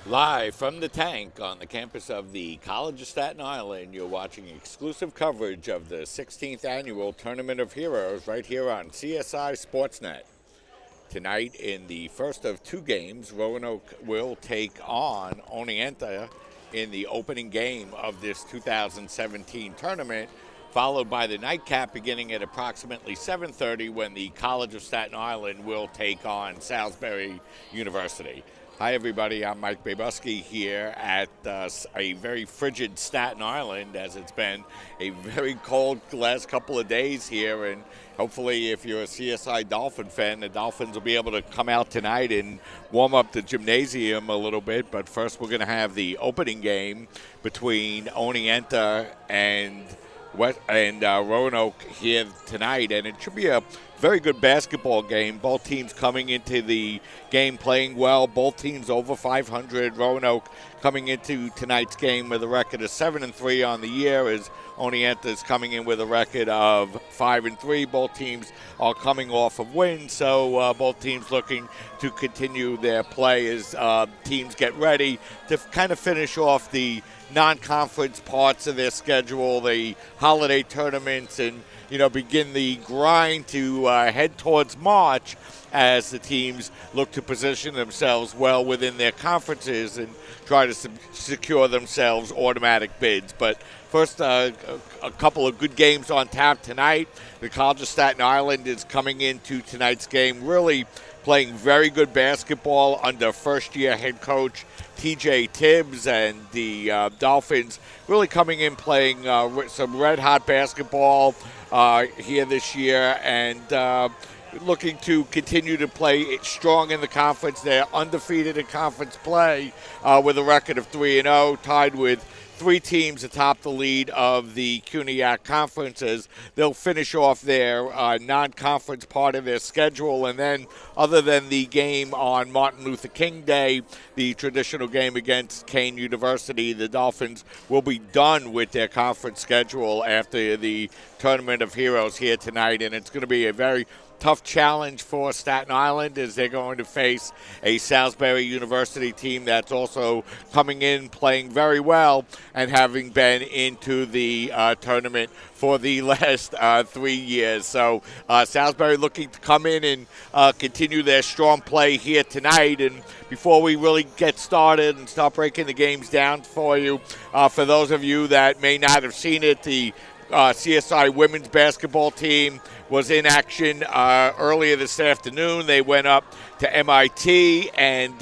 Live from the tank on the campus of the College of Staten Island, you're watching exclusive coverage of the 16th annual Tournament of Heroes right here on CSI Sportsnet. Tonight, in the first of two games, Roanoke will take on Oneonta in the opening game of this 2017 tournament, followed by the nightcap beginning at approximately 7:30 when the College of Staten Island will take on Salisbury University. Hi, everybody. I'm Mike Babuski here at a very frigid Staten Island, as it's been a very cold last couple of days here. And hopefully, if you're a CSI Dolphin fan, the Dolphins will be able to come out tonight and warm up the gymnasium a little bit. But first, we're going to have the opening game between Oneonta and Roanoke here tonight, and it should be a very good basketball game. Both teams coming into the game playing well. Both teams over 500. Roanoke coming into tonight's game with a record of 7-3 on the year, as Oneonta is coming in with a record of 5-3. Both teams are coming off of wins, so both teams looking to continue their play as teams get ready to kind of finish off the non-conference parts of their schedule, the holiday tournaments, and begin the grind to head towards March as the teams look to position themselves well within their conferences and try to secure themselves automatic bids. But first, a couple of good games on tap tonight. The College of Staten Island is coming into tonight's game really playing very good basketball under first-year head coach T.J. Tibbs, and the Dolphins really coming in playing some red-hot basketball here this year, and looking to continue to play strong in the conference. They're undefeated in conference play with a record of 3-0, tied with three teams atop the lead of the CUNYAC conferences. They'll finish off their non-conference part of their schedule, and then other than the game on Martin Luther King Day, the traditional game against Kane University, the Dolphins will be done with their conference schedule after the Tournament of Heroes here tonight, and it's going to be a very tough challenge for Staten Island as they're going to face a Salisbury University team that's also coming in playing very well and having been into the tournament for the last 3 years. So Salisbury looking to come in and continue their strong play here tonight. And before we really get started and start breaking the games down for you, for those of you that may not have seen it, the CSI women's basketball team was in action earlier this afternoon. They went up to MIT and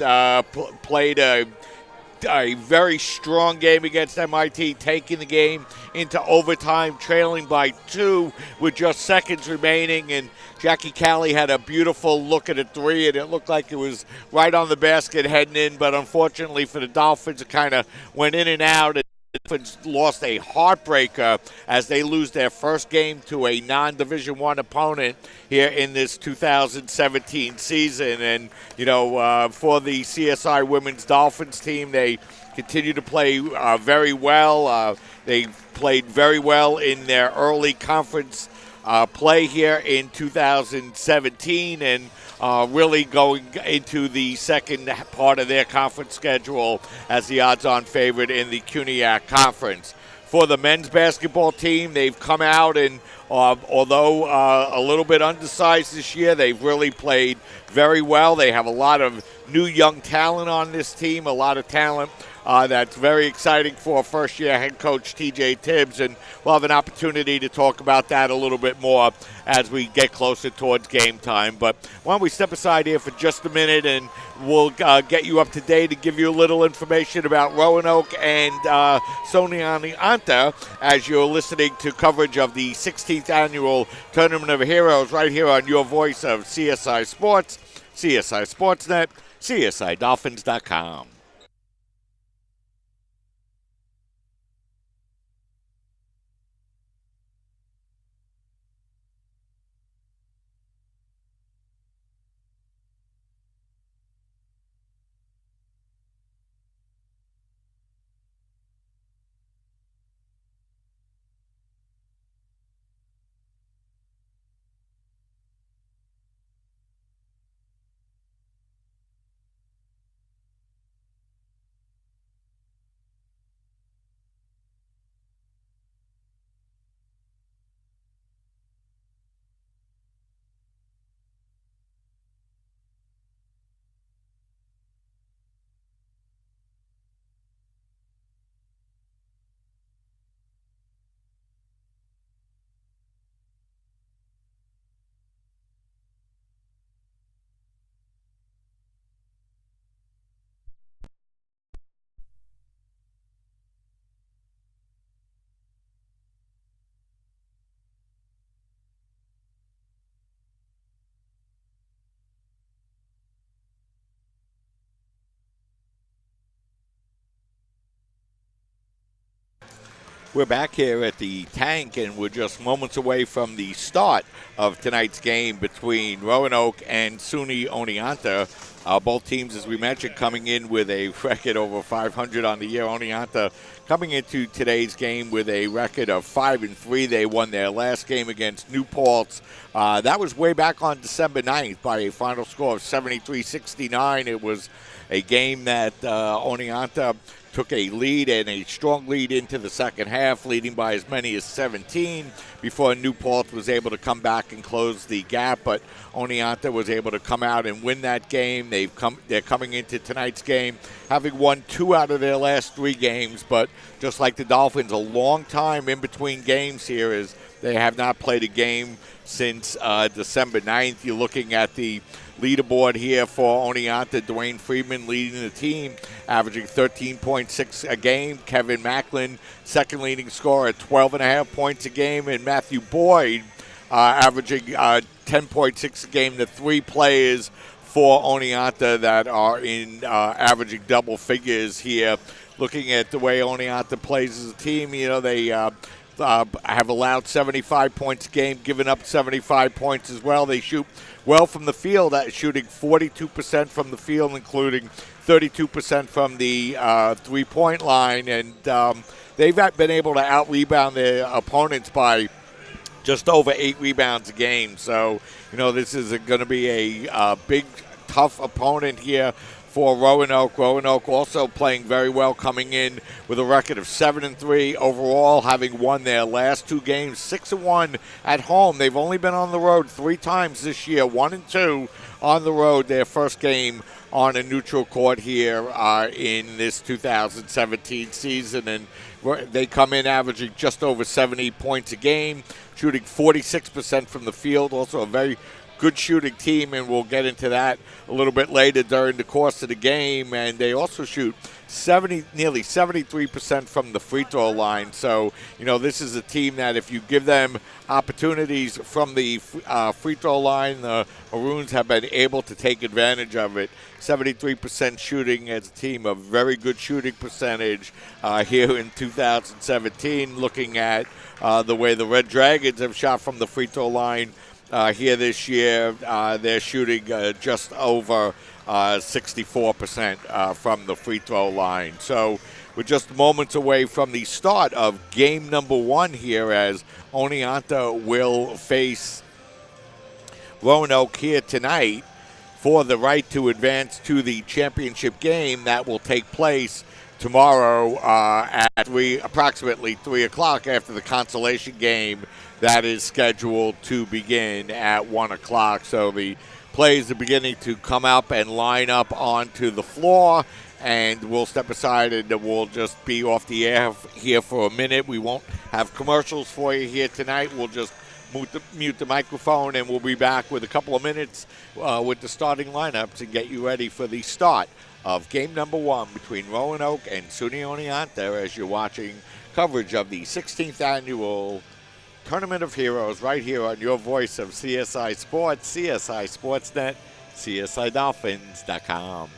played a very strong game against MIT, taking the game into overtime, trailing by 2 with just seconds remaining. And Jackie Callie had a beautiful look at a three, and it looked like it was right on the basket heading in. But unfortunately for the Dolphins, it kind of went in and out. The Dolphins lost a heartbreaker as they lose their first game to a non-Division I opponent here in this 2017 season. And, for the CSI Women's Dolphins team, they continue to play very well. They played very well in their early conference play here in 2017, and really going into the second part of their conference schedule as the odds-on favorite in the CUNYAC conference. For the men's basketball team, they've come out and, although a little bit undersized this year, they've really played very well. They have a lot of new young talent on this team, a lot of talent that's very exciting for first-year head coach T.J. Tibbs, and we'll have an opportunity to talk about that a little bit more as we get closer towards game time. But why don't we step aside here for just a minute, and we'll get you up to date and give you a little information about Roanoke and SUNY-Oneonta as you're listening to coverage of the 16th annual Tournament of Heroes right here on your voice of CSI Sports, CSI Sportsnet, CSIDolphins.com. We're back here at the Tank, and we're just moments away from the start of tonight's game between Roanoke and SUNY-Oneonta. Both teams, as we mentioned, coming in with a record over 500 on the year. Oneonta coming into today's game with a record of 5-3. They won their last game against New Paltz. That was way back on December 9th by a final score of 73-69. It was a game that Oneonta took a lead and a strong lead into the second half, leading by as many as 17 before New Paltz was able to come back and close the gap. But Oneonta was able to come out and win that game. They're coming into tonight's game having won 2 out of their last 3 games. But just like the Dolphins, a long time in between games here, as they have not played a game since December 9th. You're looking at the leaderboard here for Oneonta. Dwayne Friedman leading the team, averaging 13.6 a game. Kevin Macklin, second leading scorer at 12.5 points a game. And Matthew Boyd averaging 10.6 a game. The 3 players for Oneonta that are in averaging double figures here. Looking at the way Oneonta plays as a team, they have allowed 75 points a game, given up 75 points as well. They shoot well from the field, shooting 42% from the field, including 32% from the three-point line. And they've been able to out-rebound their opponents by just over 8 rebounds a game. So, this is going to be a big, tough opponent here for Roanoke. Roanoke also playing very well, coming in with a record of 7-3 overall, having won their last 2 games, 6-1 at home. They've only been on the road 3 times this year, 1-2 on the road. Their first game on a neutral court here in this 2017 season, and they come in averaging just over 70 points a game, shooting 46% from the field. Also a very good shooting team, and we'll get into that a little bit later during the course of the game. And they also shoot nearly 73% from the free throw line. So, this is a team that if you give them opportunities from the free throw line, the Maroons have been able to take advantage of it. 73% shooting as a team, a very good shooting percentage here in 2017. Looking at the way the Red Dragons have shot from the free throw line here this year, they're shooting just over 64% from the free throw line. So we're just moments away from the start of game number 1 here, as Oneonta will face Roanoke here tonight for the right to advance to the championship game that will take place tomorrow at approximately 3 o'clock after the consolation game that is scheduled to begin at 1 o'clock. So the players are beginning to come up and line up onto the floor, and we'll step aside and we'll just be off the air here for a minute. We won't have commercials for you here tonight. We'll just mute the microphone, and we'll be back with a couple of minutes with the starting lineups and get you ready for the start of game number 1 between Roanoke and SUNY-Oneonta, as you're watching coverage of the 16th annual Tournament of Heroes right here on your voice of CSI Sports, CSI Sportsnet, CSIDolphins.com.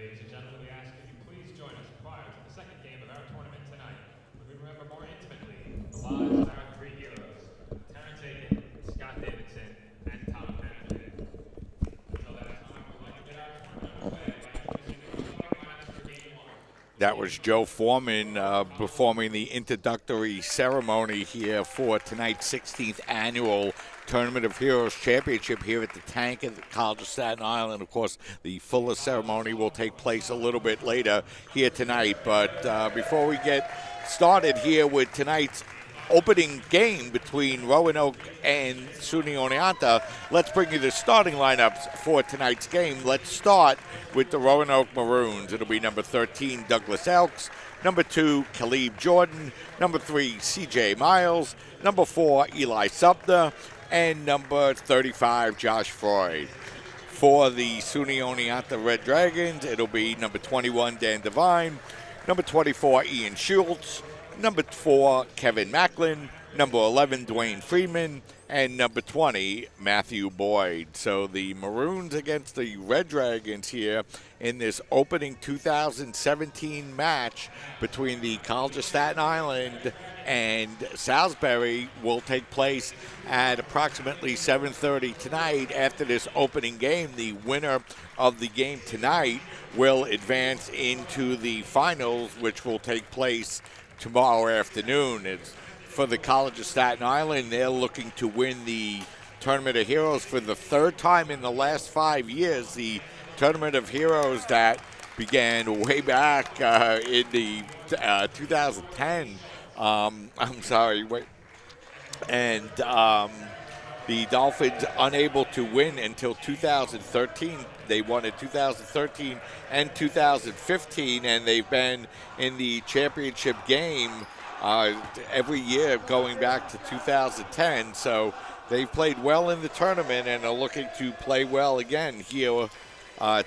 Ladies and gentlemen, we ask that you please join us prior to the second game of our tournament tonight, when we remember more intimately the lives of our three heroes, Terrence Aiken, Scott Davidson, and Tom Hamilton. Until that time, we'd like to get our tournament underway by introducing the starting lineups for game one. That was Joe Foreman performing the introductory ceremony here for tonight's 16th annual Tournament of Heroes Championship here at the Tank at the College of Staten Island. Of course, the fuller ceremony will take place a little bit later here tonight. But before we get started here with tonight's opening game between Roanoke and SUNY-Oneonta, let's bring you the starting lineups for tonight's game. Let's start with the Roanoke Maroons. It'll be number 13, Douglas Elks. Number 2, Khalib Jordan. Number 3, C.J. Miles. Number 4, Eli Sumner. And number 35, Josh Freud. For the SUNY-Oneonta Red Dragons, it'll be number 21, Dan Devine. Number 24, Ian Schultz. Number 4, Kevin Macklin. Number 11, Dwayne Freeman. And number 20, Matthew Boyd. So the Maroons against the Red Dragons here in this opening 2017 match between the College of Staten Island and Salisbury will take place at approximately 7:30 tonight. After this opening game, the winner of the game tonight will advance into the finals, which will take place tomorrow afternoon. It's for the College of Staten Island. They're looking to win the Tournament of Heroes for the third time in the last 5 years. The Tournament of Heroes that began way back in the 2010. And the Dolphins unable to win until 2013. They won in 2013 and 2015, and they've been in the championship game every year going back to 2010. So they've played well in the tournament and are looking to play well again here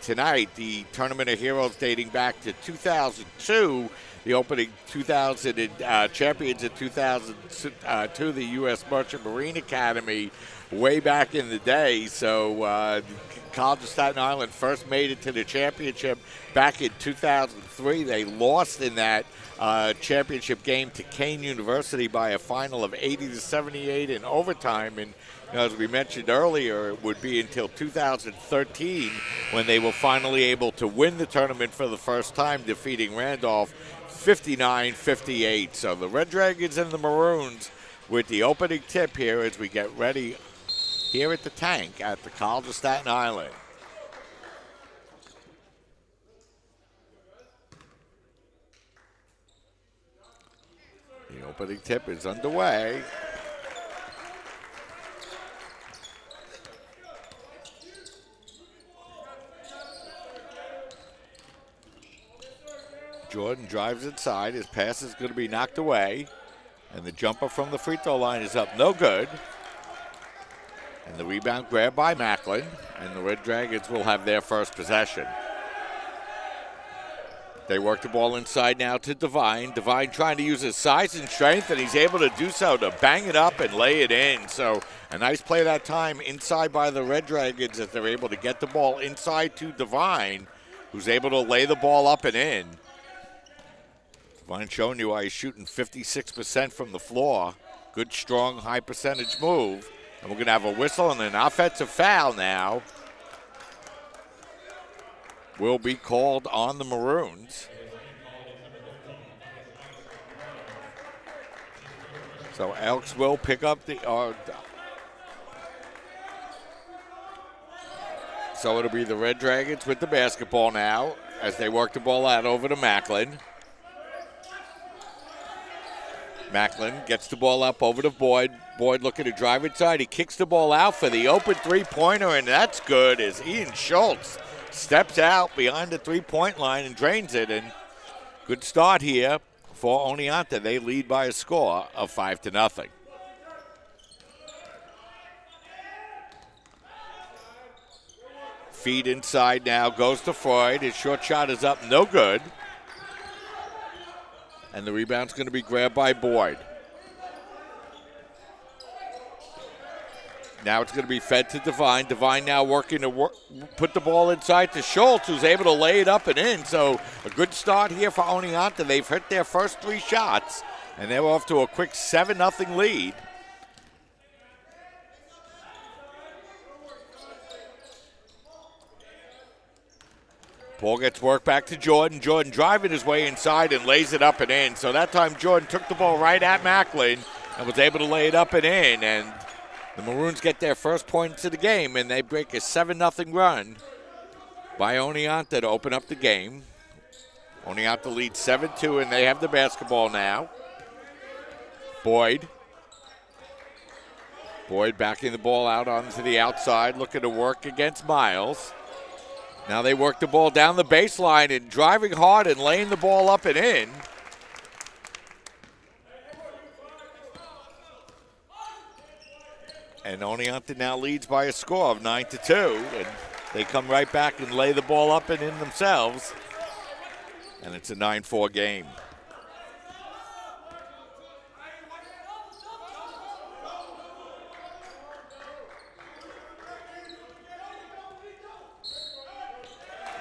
tonight. The Tournament of Heroes dating back to 2002. The opening 2000 champions in 2002, the U.S. Merchant Marine Academy, way back in the day. So College of Staten Island first made it to the championship back in 2003. They lost in that championship game to Kane University by a final of 80-78 in overtime. And as we mentioned earlier, it would be until 2013 when they were finally able to win the tournament for the first time, defeating Randolph 59-58. So the Red Dragons and the Maroons with the opening tip here as we get ready here at the Tank at the College of Staten Island. The opening tip is underway. Jordan drives inside. His pass is going to be knocked away. And the jumper from the free throw line is up. No good. And the rebound grabbed by Macklin. And the Red Dragons will have their first possession. They work the ball inside now to Devine. Devine trying to use his size and strength, and he's able to do so to bang it up and lay it in. So a nice play that time inside by the Red Dragons as they're able to get the ball inside to Devine, who's able to lay the ball up and in. Devine showing you why he's shooting 56% from the floor. Good, strong, high percentage move. And we're going to have a whistle and an offensive foul now will be called on the Maroons. So Elks will pick up the so it'll be the Red Dragons with the basketball now as they work the ball out over to Macklin. Macklin gets the ball up over to Boyd. Boyd looking to drive inside. He kicks the ball out for the open three-pointer, and that's good as Ian Schultz steps out behind the three-point line and drains it. And good start here for Oneonta. They lead by a score of 5-0. Feed inside now, goes to Freud. His short shot is up, no good. And the rebound's going to be grabbed by Boyd. Now it's going to be fed to Devine. Devine now working to put the ball inside to Schultz, who's able to lay it up and in. So a good start here for Oneonta. They've hit their first 3 shots, and they're off to a quick 7-0 lead. Ball gets worked back to Jordan. Jordan driving his way inside and lays it up and in. So that time Jordan took the ball right at Macklin and was able to lay it up and in. And the Maroons get their first points of the game, and they break a 7-0 run by Oneonta to open up the game. Oneonta leads 7-2, and they have the basketball now. Boyd backing the ball out onto the outside, looking to work against Miles. Now they work the ball down the baseline and driving hard and laying the ball up and in. And Oneonta now leads by a score of 9-2. And they come right back and lay the ball up and in themselves. And it's a 9-4 game.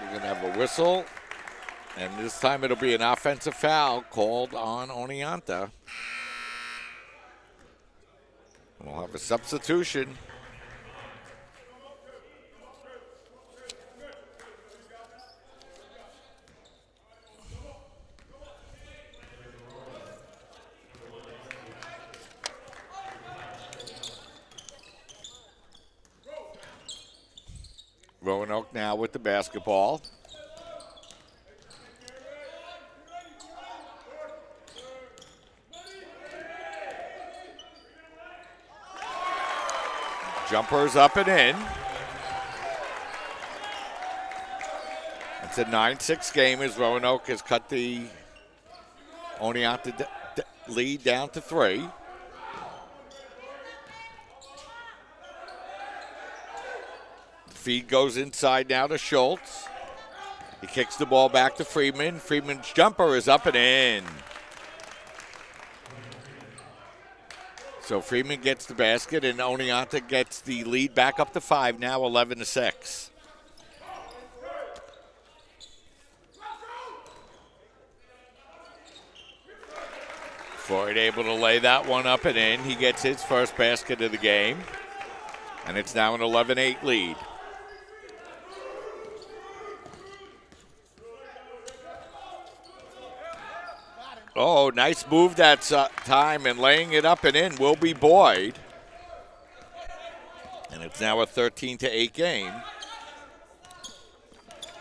We're going to have a whistle. And this time it'll be an offensive foul called on Oneonta. We'll have a substitution. Roanoke now with the basketball. Jumpers up and in. It's a 9-6 game as Roanoke has cut the Oneonta lead down to 3. The feed goes inside now to Schultz. He kicks the ball back to Freeman. Freeman's jumper is up and in. So Freeman gets the basket, and Oneonta gets the lead back up to 5 now, 11-6. Floyd able to lay that one up and in. He gets his first basket of the game, and it's now an 11-8 lead. Oh, nice move that time, and laying it up and in will be Boyd. And it's now a 13-8 game.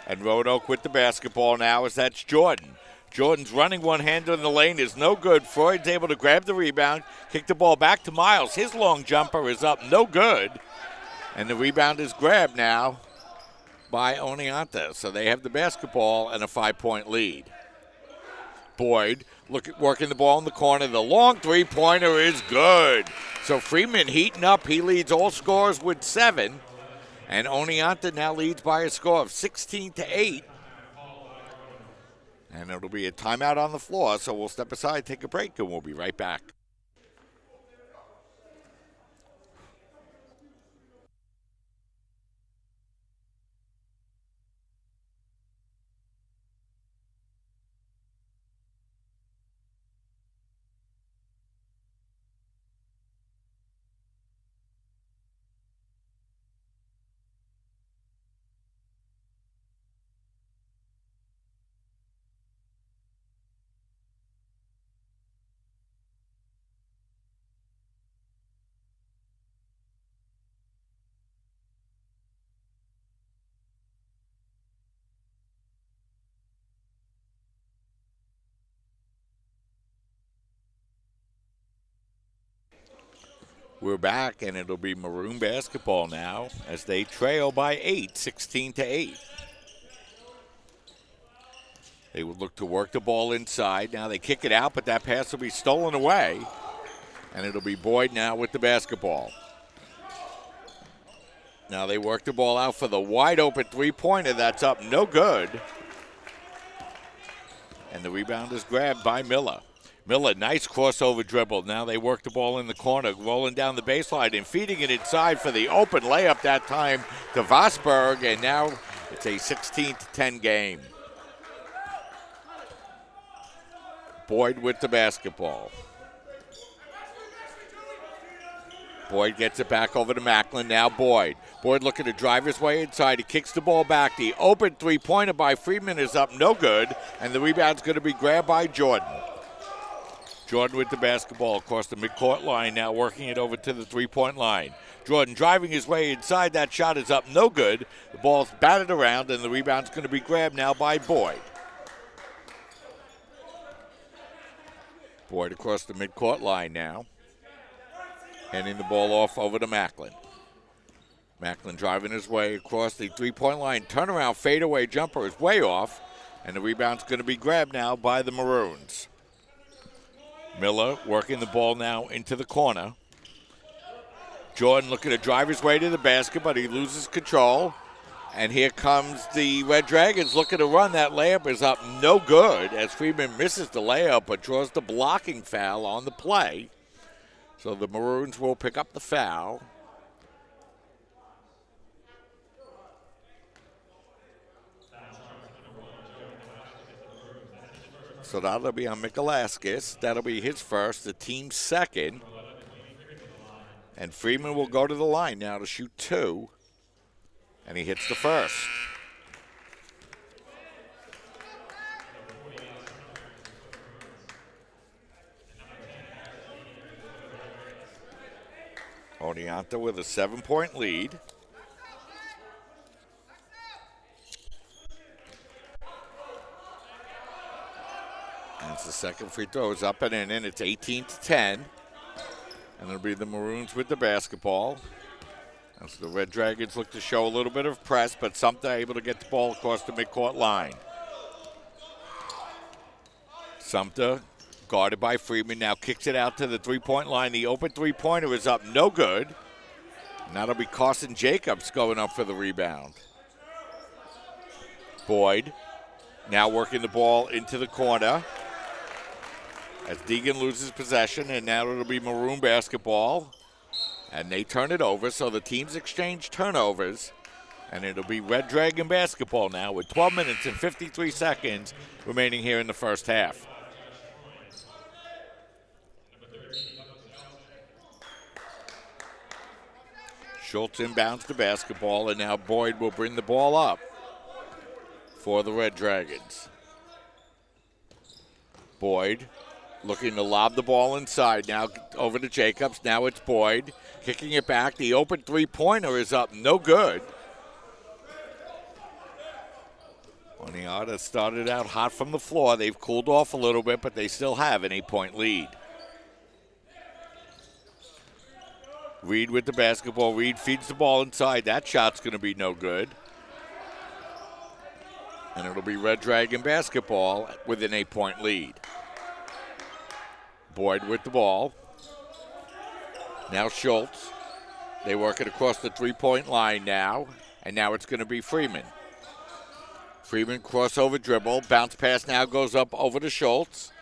And Roanoke with the basketball now as that's Jordan. Jordan's running one hand in the lane is no good. Freud's able to grab the rebound, kick the ball back to Miles. His long jumper is up, no good. And the rebound is grabbed now by Oneonta. So they have the basketball and a 5-point lead. Boyd working the ball in the corner. The long three-pointer is good. So Freeman heating up. He leads all scorers with 7. And Oneonta now leads by a score of 16-8. And it'll be a timeout on the floor, so we'll step aside, take a break, and we'll be right back. We're back, and it'll be Maroon basketball now as they trail by 8, 16-8. They would look to work the ball inside. Now they kick it out, but that pass will be stolen away. And it'll be Boyd now with the basketball. Now they work the ball out for the wide open three-pointer. That's up, no good. And the rebound is grabbed by Miller. Miller, nice crossover dribble. Now they work the ball in the corner, rolling down the baseline and feeding it inside for the open layup that time to Vosberg, and now it's a 16-10 game. Boyd with the basketball. Boyd gets it back over to Macklin. Now Boyd. Boyd looking to drive his way inside. He kicks the ball back. The open three-pointer by Freeman is up no good, and the rebound's going to be grabbed by Jordan. Jordan with the basketball across the midcourt line, now working it over to the three-point line. Jordan driving his way inside. That shot is up no good. The ball's batted around, and the rebound's going to be grabbed now by Boyd. Boyd across the midcourt line now. Handing the ball off over to Macklin. Macklin driving his way across the three-point line. Turnaround fadeaway jumper is way off, and the rebound's going to be grabbed now by the Maroons. Miller working the ball now into the corner. Jordan looking to drive his way to the basket, but he loses control. And here comes the Red Dragons looking to run. That layup is up no good as Freeman misses the layup but draws the blocking foul on the play. So the Maroons will pick up the foul. So that'll be on Mikalaskis. That'll be his first, the team's second. And Freeman will go to the line now to shoot two. And he hits the first. Oneonta with a 7-point lead. And it's the second free throw is up and in. It's 18-10. And it'll be the Maroons with the basketball. As the Red Dragons look to show a little bit of press, but Sumter able to get the ball across the midcourt line. Sumter, guarded by Freeman, now kicks it out to the three-point line. The open three-pointer is up no good. And that'll be Carson Jacobs going up for the rebound. Boyd now working the ball into the corner as Deegan loses possession, and now it'll be Maroon basketball. And they turn it over, so the teams exchange turnovers. And it'll be Red Dragon basketball now with 12 minutes and 53 seconds remaining here in the first half. Schultz inbounds the basketball, and now Boyd will bring the ball up for the Red Dragons. Boyd looking to lob the ball inside. Now over to Jacobs. Now it's Boyd kicking it back. The open three-pointer is up no good. Oneonta started out hot from the floor. They've cooled off a little bit, but they still have an 8-point lead. Reed with the basketball. Reed feeds the ball inside. That shot's going to be no good. And it'll be Red Dragon basketball with an 8-point lead. Boyd with the ball. Now Schultz. They work it across the three-point line now. And now it's going to be Freeman. Freeman crossover dribble. Bounce pass now goes up over to Schultz.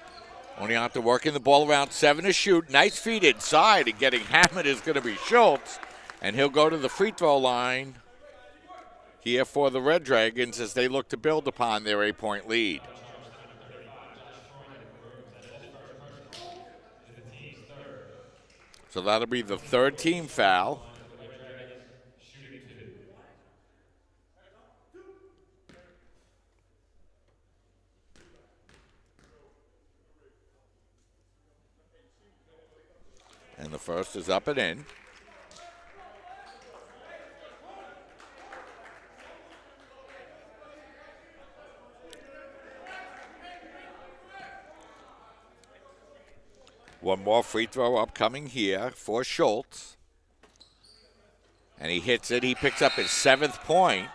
Oneonta working the ball around 7 to shoot. Nice feed inside, and getting hammered is going to be Schultz. And he'll go to the free throw line here for the Red Dragons as they look to build upon their 8-point lead. So that'll be the third team foul. And the first is up and in. One more free throw upcoming here for Schultz. And he hits it. He picks up his 7th point.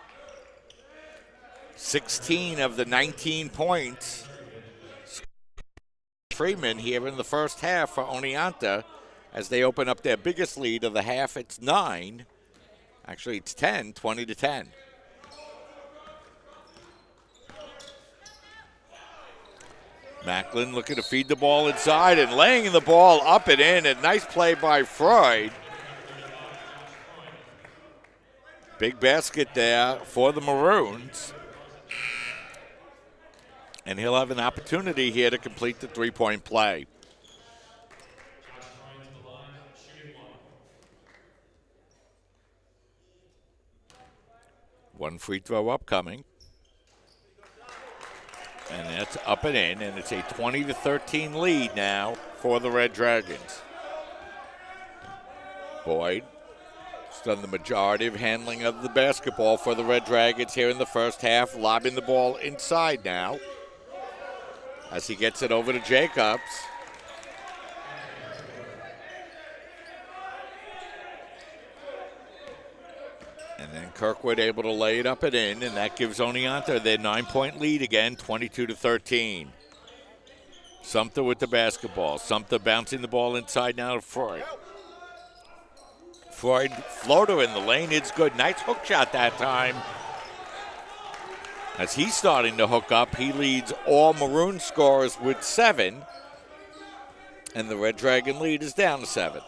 16 of the 19 points. Freeman here in the first half for Oneonta as they open up their biggest lead of the half. It's 9. Actually, it's 10, 20-10. Macklin looking to feed the ball inside and laying the ball up and in. A nice play by Freud. Big basket there for the Maroons. And he'll have an opportunity here to complete the three-point play. One free throw upcoming. And that's up and in, and it's a 20-13 lead now for the Red Dragons. Boyd has done the majority of handling of the basketball for the Red Dragons here in the first half, lobbing the ball inside now as he gets it over to Jacobs. And then Kirkwood able to lay it up and in, and that gives Oneonta their 9-point lead again, 22-13. Sumter with the basketball. Sumter bouncing the ball inside now to Freud. Freud floater in the lane. It's good. Nice hook shot that time. As he's starting to hook up, he leads all Maroon scorers with 7. And the Red Dragon lead is down to 7.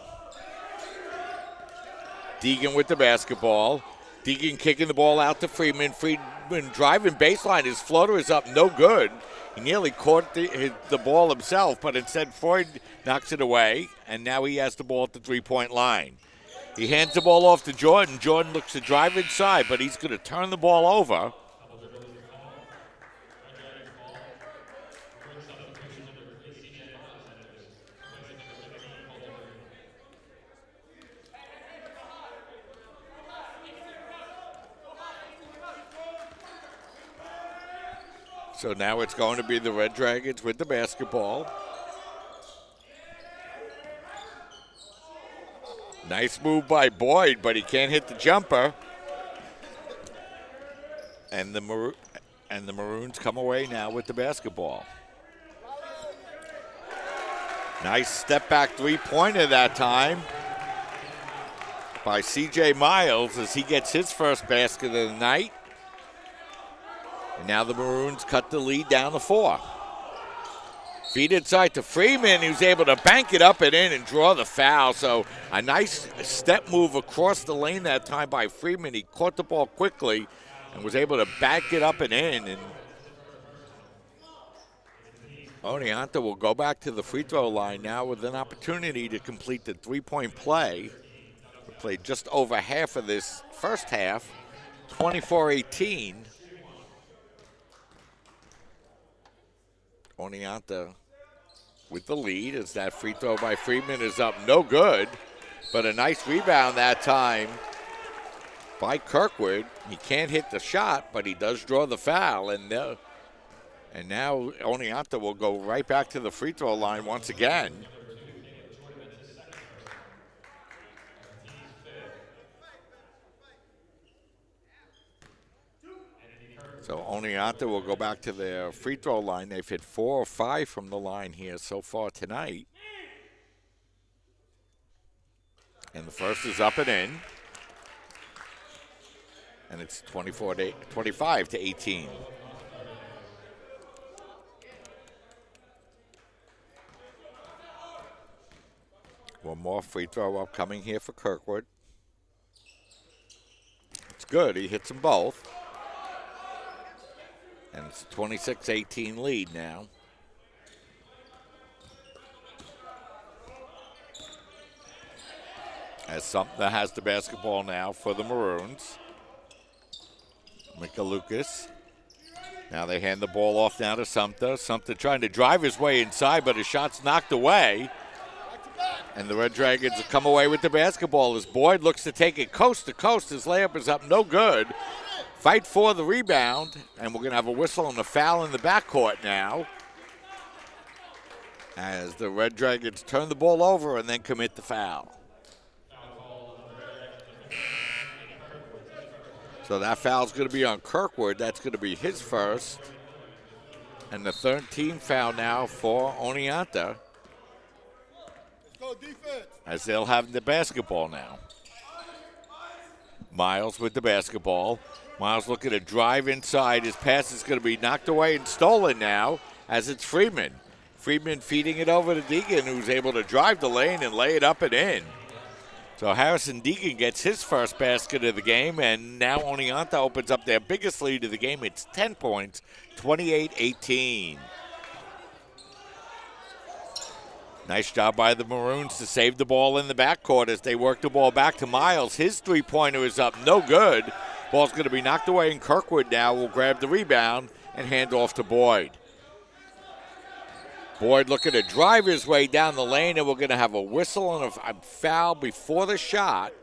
Deegan with the basketball. Deegan kicking the ball out to Freeman. Freeman driving baseline. His floater is up, no good. He nearly caught the ball himself, but instead Freud knocks it away, and now he has the ball at the three-point line. He hands the ball off to Jordan. Jordan looks to drive inside, but he's going to turn the ball over. So now it's going to be the Red Dragons with the basketball. Nice move by Boyd, but he can't hit the jumper. And the Maroons come away now with the basketball. Nice step back three-pointer that time by C.J. Miles as he gets his first basket of the night. And now the Maroons cut the lead down to 4. Feed inside to Freeman, who's able to bank it up and in and draw the foul. So a nice step move across the lane that time by Freeman. He caught the ball quickly and was able to bank it up and in. And Oneonta will go back to the free throw line now with an opportunity to complete the three-point play. We played just over half of this first half, 24-18. Oneonta with the lead as that free throw by Freeman is up, no good, but a nice rebound that time by Kirkwood. He can't hit the shot, but he does draw the foul, and now Oneonta will go right back to the free throw line once again. So Oneonta will go back to their free throw line. They've hit 4 or 5 from the line here so far tonight. And the first is up and in. And it's 25-18. One more free throw upcoming here for Kirkwood. It's good. He hits them both. And it's a 26-18 lead now. As Sumter has the basketball now for the Maroons. Mikalukas. Now they hand the ball off now to Sumter. Sumter trying to drive his way inside, but his shot's knocked away. And the Red Dragons come away with the basketball as Boyd looks to take it coast to coast. His layup is up, no good. Fight for the rebound, and we're going to have a whistle and a foul in the backcourt now as the Red Dragons turn the ball over and then commit the foul. So that foul's going to be on Kirkwood. That's going to be his first. And the 13th foul now for Oneonta. As they'll have the basketball now. Miles with the basketball. Miles looking to drive inside. His pass is going to be knocked away and stolen now as it's Freeman. Friedman feeding it over to Deegan, who's able to drive the lane and lay it up and in. So Harrison Deegan gets his first basket of the game, and now Oneonta opens up their biggest lead of the game. It's 10 points, 28-18. Nice job by the Maroons to save the ball in the backcourt as they work the ball back to Miles. His three-pointer is up, no good. Ball's going to be knocked away, and Kirkwood now will grab the rebound and hand off to Boyd. Boyd looking to drive his way down the lane, and we're going to have a whistle and a foul before the shot.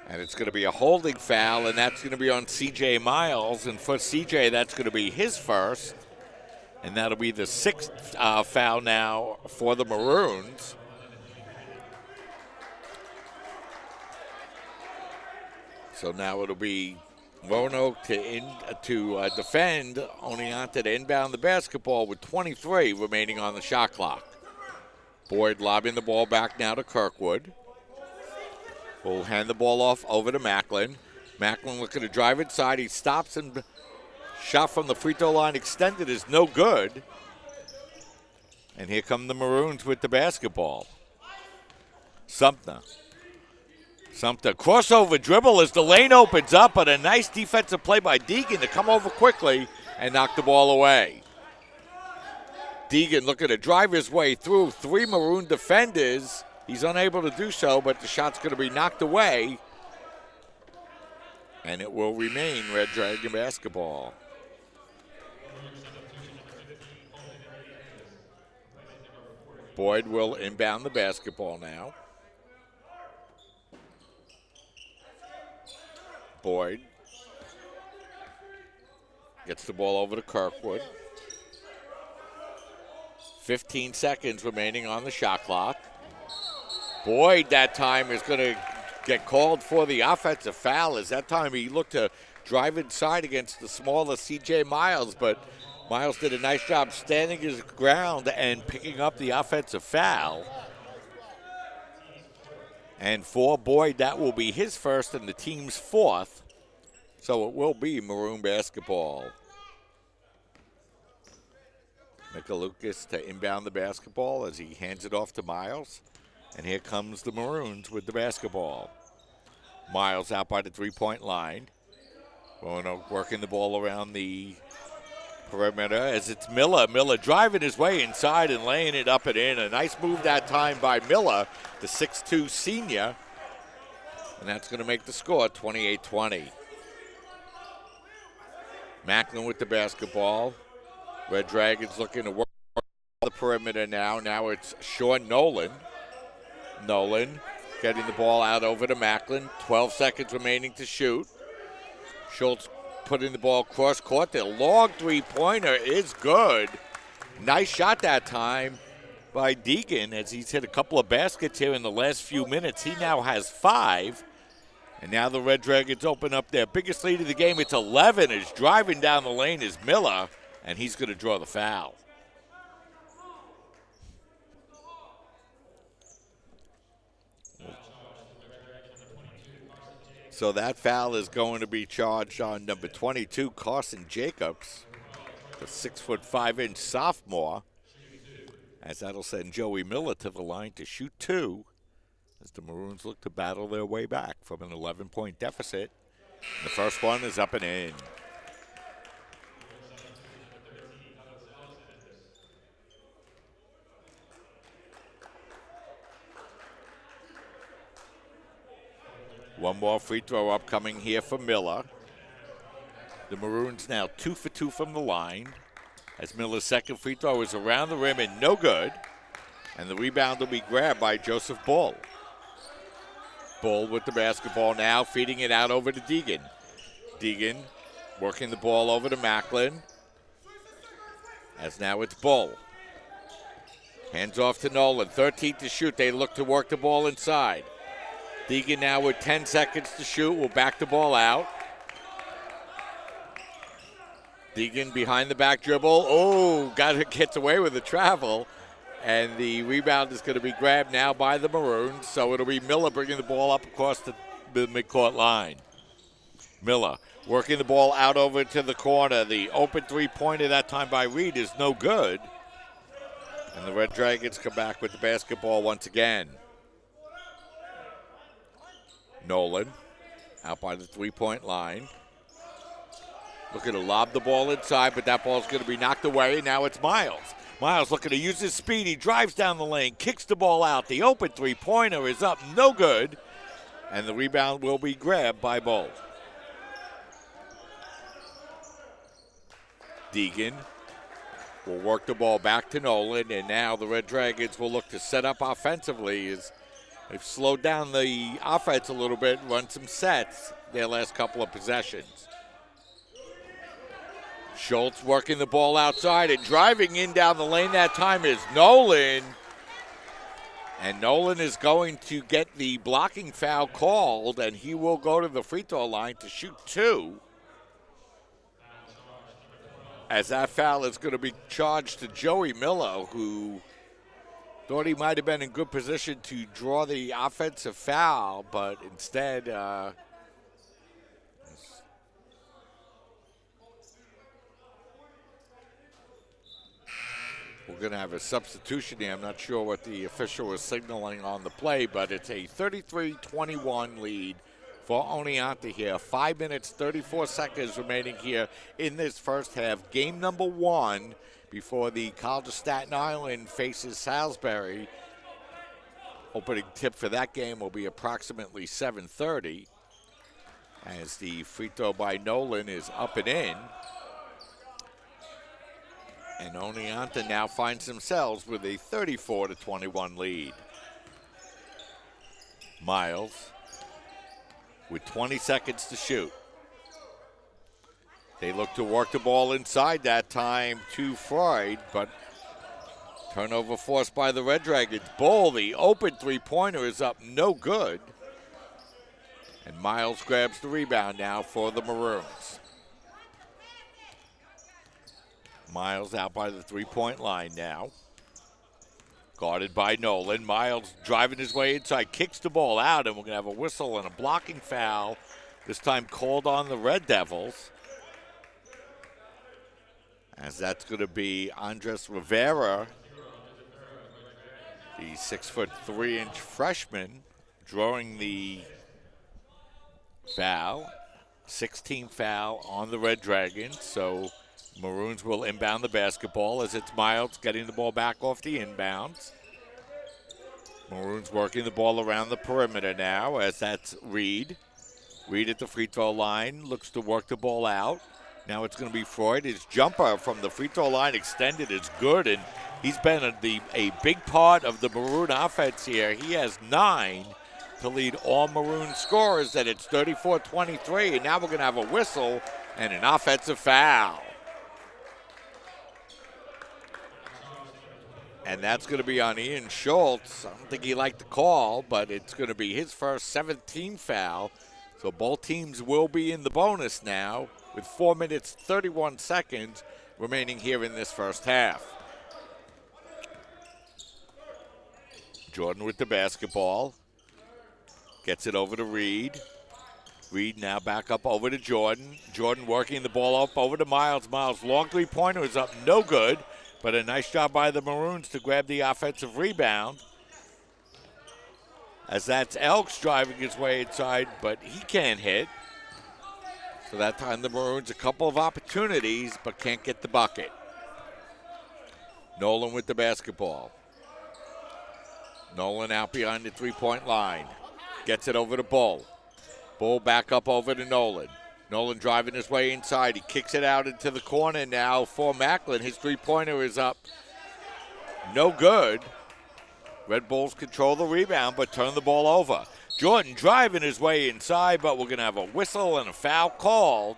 And it's going to be a holding foul, and that's going to be on C.J. Miles. And for C.J., that's going to be his first. And that'll be the sixth foul now for the Maroons. So now it'll be Roanoke to defend, Oneonta to inbound the basketball with 23 remaining on the shot clock. Boyd lobbing the ball back now to Kirkwood. Will hand the ball off over to Macklin. Macklin looking to drive inside. He stops, and shot from the free throw line extended is no good. And here come the Maroons with the basketball. Sumter crossover dribble as the lane opens up, but a nice defensive play by Deegan to come over quickly and knock the ball away. Deegan looking to drive his way through three Maroon defenders. He's unable to do so, but the shot's going to be knocked away. And it will remain Red Dragon basketball. Boyd will inbound the basketball now. Boyd gets the ball over to Kirkwood. 15 seconds remaining on the shot clock. Boyd that time is going to get called for the offensive foul, as that time he looked to drive inside against the smaller C.J. Miles, but Miles did a nice job standing his ground and picking up the offensive foul. And for Boyd, that will be his first and the team's fourth. So it will be Maroon basketball. Mikalukas to inbound the basketball as he hands it off to Miles. And here comes the Maroons with the basketball. Miles out by the three-point line. Roanoke working the ball around the perimeter as it's Miller. Miller driving his way inside and laying it up and in. A nice move that time by Miller, the 6'2 senior. And that's going to make the score 28-20. Macklin with the basketball. Red Dragons looking to work the perimeter now. Now it's Sean Nolan. Nolan getting the ball out over to Macklin. 12 seconds remaining to shoot. Schultz putting the ball cross court. The long three-pointer is good. Nice shot that time by Deegan as he's hit a couple of baskets here in the last few minutes. He now has 5. And now the Red Dragons open up their biggest lead of the game. It's 11 as driving down the lane is Miller, and he's going to draw the foul. So that foul is going to be charged on number 22, Carson Jacobs, the 6'5" sophomore, as that'll send Joey Miller to the line to shoot 2 as the Maroons look to battle their way back from an 11-point deficit. The first one is up and in. One more free throw upcoming here for Miller. The Maroons now 2 for 2 from the line, as Miller's second free throw is around the rim and no good. And the rebound will be grabbed by Joseph Bull. Bull with the basketball now, feeding it out over to Deegan. Deegan working the ball over to Macklin, as now it's Bull. Hands off to Nolan, 13 to shoot. They look to work the ball inside. Deegan now with 10 seconds to shoot, will back the ball out. Deegan behind the back dribble. Oh, gets away with the travel. And the rebound is going to be grabbed now by the Maroons. So it'll be Miller bringing the ball up across the midcourt line. Miller Working the ball out over to the corner. The open three-pointer that time by Reed is no good. And the Red Dragons come back with the basketball once again. Nolan out by the three-point line. Looking to lob the ball inside, but that ball's going to be knocked away. Now it's Miles. Miles looking to use his speed. He drives down the lane, kicks the ball out. The open three-pointer is up, no good. And the rebound will be grabbed by Bull. Deegan will work the ball back to Nolan, and now the Red Dragons will look to set up offensively as they've slowed down the offense a little bit, run some sets their last couple of possessions. Schultz working the ball outside and driving in down the lane that time is Nolan. And Nolan is going to get the blocking foul called, and he will go to the free throw line to shoot two. As that foul is going to be charged to Joey Miller, who thought he might have been in good position to draw the offensive foul, but instead we're going to have a substitution here. I'm not sure what the official was signaling on the play, but it's a 33-21 lead for Oneonta here. 5 minutes, 34 seconds remaining here in this first half. Game number one before the College of Staten Island faces Salisbury. Opening tip for that game will be approximately 7:30 as the free throw by Nolan is up and in. And Oneonta now finds themselves with a 34-21 lead. Miles with 20 seconds to shoot. They look to work the ball inside that time to Freud, but turnover forced by the Red Dragons. Bull, the open three-pointer is up, no good. And Miles grabs the rebound now for the Maroons. Miles out by the three-point line now. Guarded by Nolan. Miles driving his way inside, kicks the ball out, and we're going to have a whistle and a blocking foul, this time called on the Red Devils. As that's going to be Andres Rivera, the 6'3" freshman, drawing the foul. 16th foul on the Red Dragons, so Maroons will inbound the basketball as it's Miles getting the ball back off the inbounds. Maroons working the ball around the perimeter now as that's Reed. Reed at the free throw line, looks to work the ball out. Now it's going to be Freud. His jumper from the free throw line extended is good, and he's been a big part of the Maroon offense here. He has 9 to lead all Maroon scorers, and it's 34-23, and now we're going to have a whistle and an offensive foul. And that's going to be on Ian Schultz. I don't think he liked the call, but it's going to be his first 17th foul. So both teams will be in the bonus now with 4 minutes, 31 seconds remaining here in this first half. Jordan with the basketball. Gets it over to Reed. Reed now back up over to Jordan. Jordan working the ball up over to Miles. Miles' long three-pointer is up, no good. But a nice job by the Maroons to grab the offensive rebound. As that's Elks driving his way inside, but he can't hit. So that time the Maroons a couple of opportunities, but can't get the bucket. Nolan with the basketball. Nolan out behind the three-point line. Gets it over to Bull. Bull back up over to Nolan. Nolan driving his way inside. He kicks it out into the corner now for Macklin. His three-pointer is up. No good. Red Bulls control the rebound, but turn the ball over. Jordan driving his way inside, but we're going to have a whistle and a foul called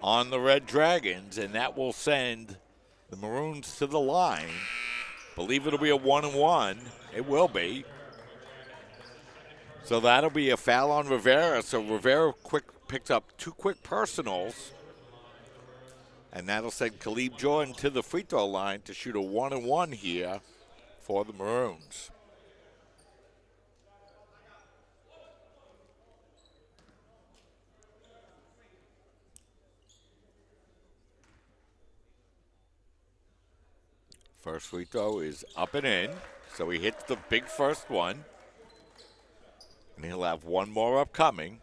on the Red Dragons, and that will send the Maroons to the line. Believe it'll be a 1-and-1. It will be. So that'll be a foul on Rivera. So Rivera picks up 2 quick personals. And that'll send Khalib Jordan to the free throw line to shoot a 1-and-1 here for the Maroons. First free throw is up and in, so he hits the big first one. And he'll have one more upcoming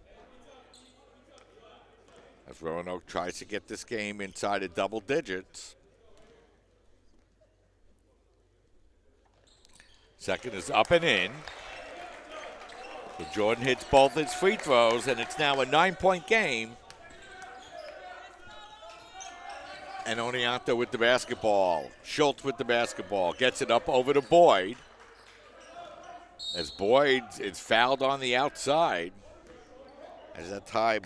as Roanoke tries to get this game inside of double digits. Second is up and in. So Jordan hits both his free throws, and it's now a 9-point game. And Oneonta with the basketball. Schultz with the basketball. Gets it up over to Boyd. As Boyd is fouled on the outside. As that time,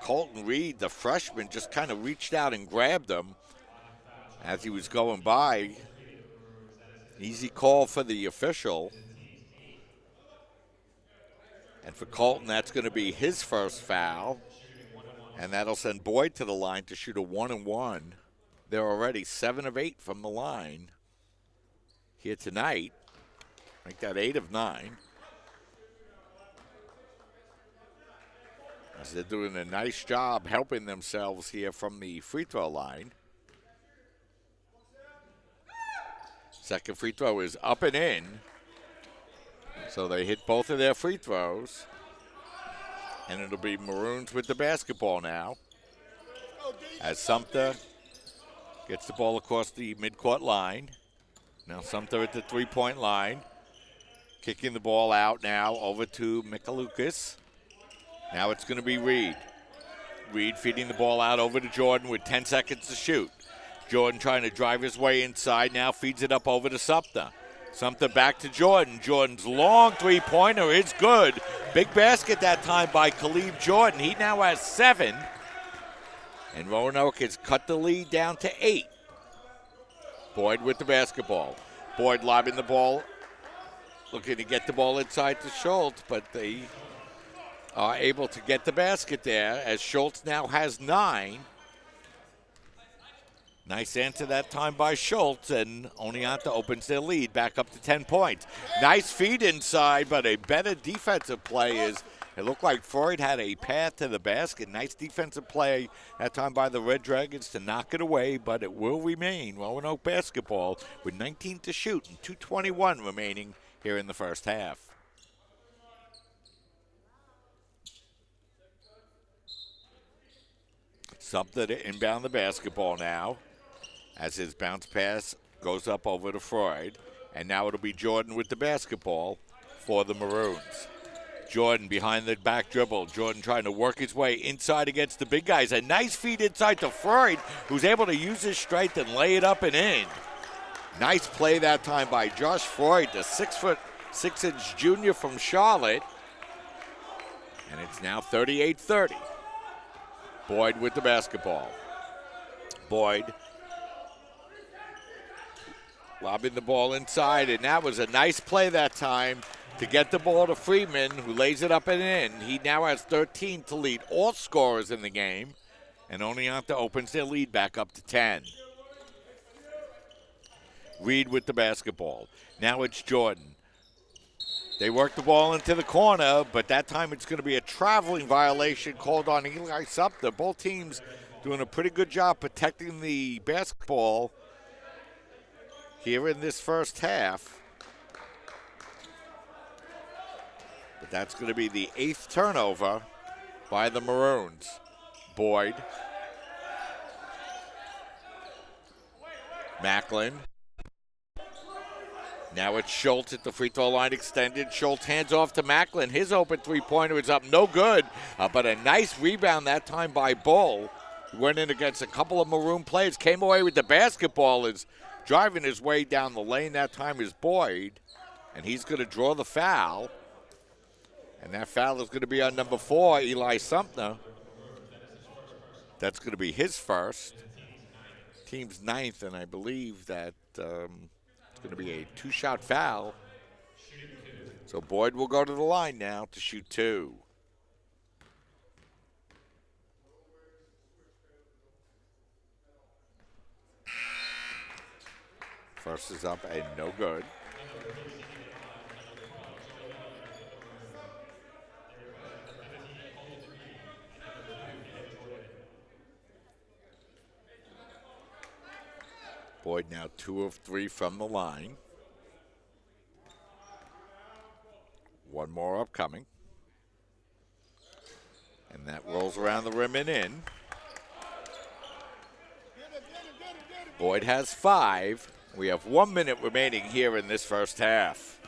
Colton Reed, the freshman, just kind of reached out and grabbed him as he was going by. Easy call for the official. And for Colton, that's going to be his first foul. And that'll send Boyd to the line to shoot a 1-and-1. They're already 7 of 8 from the line here tonight. Make that 8 of 9. As they're doing a nice job helping themselves here from the free throw line. Second free throw is up and in. So they hit both of their free throws. And it'll be Maroons with the basketball now. As Sumter gets the ball across the midcourt line. Now Sumter at the three-point line. Kicking the ball out now over to Mikalukas. Now it's going to be Reed. Reed feeding the ball out over to Jordan with 10 seconds to shoot. Jordan trying to drive his way inside, now feeds it up over to Sumter. Sumter back to Jordan. Jordan's long three-pointer is good. Big basket that time by Khalib Jordan. He now has 7. And Roanoke has cut the lead down to 8. Boyd with the basketball. Boyd lobbing the ball, looking to get the ball inside to Schultz, but they are able to get the basket there as Schultz now has 9. Nice answer that time by Schultz, and Oneonta opens their lead back up to 10 points. Nice feed inside, but a better defensive play is it looked like Freud had a path to the basket. Nice defensive play that time by the Red Dragons to knock it away, but it will remain Roanoke basketball with 19 to shoot and 2:21 remaining here in the first half. Sumter to inbound the basketball now as his bounce pass goes up over to Freud. And now it'll be Jordan with the basketball for the Maroons. Jordan behind the back dribble. Jordan trying to work his way inside against the big guys. A nice feed inside to Freud, who's able to use his strength and lay it up and in. Nice play that time by Josh Freud, the 6'6" junior from Charlotte. And it's now 38-30. Boyd with the basketball. Boyd lobbing the ball inside, and that was a nice play that time to get the ball to Freeman, who lays it up and in. He now has 13 to lead all scorers in the game, and Oneonta opens their lead back up to 10. Reed with the basketball. Now it's Jordan. They work the ball into the corner, but that time it's going to be a traveling violation called on Eli Sumter. Both teams doing a pretty good job protecting the basketball here in this first half. But that's going to be the 8th turnover by the Maroons. Boyd. Macklin. Now it's Schultz at the free throw line extended. Schultz hands off to Macklin. His open three-pointer is up, no good. But a nice rebound that time by Bull. He went in against a couple of Maroon players, came away with the basketball, is driving his way down the lane. That time is Boyd, and he's going to draw the foul. And that foul is going to be on number 4, Eli Sumter. That's going to be his first. Team's 9th, and I believe that it's going to be a 2-shot foul. So Boyd will go to the line now to shoot 2. First is up and no good. Boyd now 2 of 3 from the line. One more upcoming. And that rolls around the rim and in. Boyd has 5. We have 1 minute remaining here in this first half.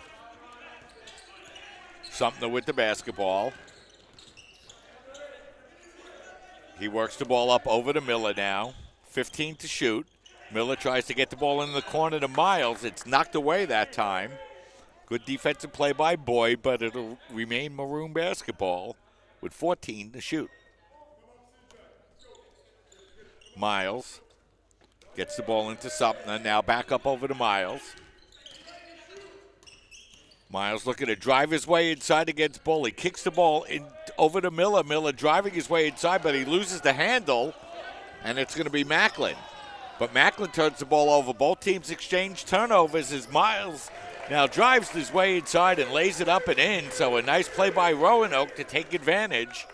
Sumner with the basketball. He works the ball up over to Miller now. 15 to shoot. Miller tries to get the ball in the corner to Miles. It's knocked away that time. Good defensive play by Boyd, but it'll remain Maroon basketball with 14 to shoot. Miles gets the ball into Sumner. Now back up over to Miles. Miles looking to drive his way inside against Bull. He kicks the ball in over to Miller. Miller driving his way inside, but he loses the handle, and it's going to be Macklin. But Macklin turns the ball over. Both teams exchange turnovers as Miles now drives his way inside and lays it up and in. So a nice play by Roanoke to take advantage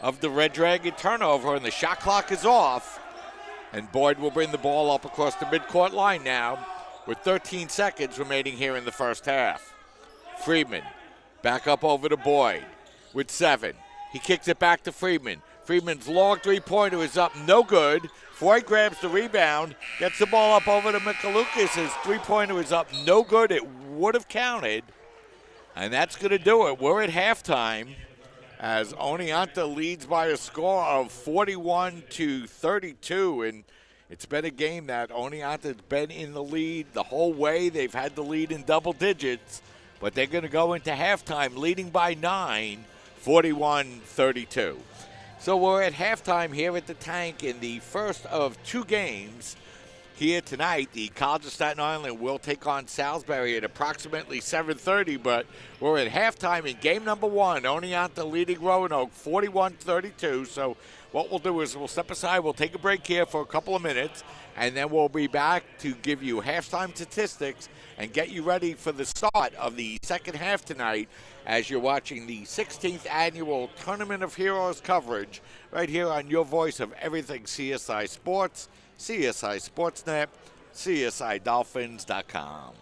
of the Red Dragon turnover, and the shot clock is off. And Boyd will bring the ball up across the midcourt line now with 13 seconds remaining here in the first half. Freeman back up over to Boyd with 7. He kicks it back to Freeman. Freeman's long three-pointer is up, no good. Foy grabs the rebound, gets the ball up over to Mikalukas. His three-pointer is up, no good. It would have counted, and that's going to do it. We're at halftime as Oneonta leads by a score of 41-32, and it's been a game that Oneonta's been in the lead the whole way. They've had the lead in double digits, but they're going to go into halftime leading by 9, 41-32. So we're at halftime here at the Tank in the first of 2 games here tonight. The College of Staten Island will take on Salisbury at approximately 7:30, but we're at halftime in game number 1. Oneonta leading Roanoke 41-32. So what we'll do is we'll step aside, we'll take a break here for a couple of minutes, and then we'll be back to give you halftime statistics and get you ready for the start of the second half tonight as you're watching the 16th annual Tournament of Heroes coverage right here on your voice of everything CSI Sports, CSI Sportsnet, CSIDolphins.com.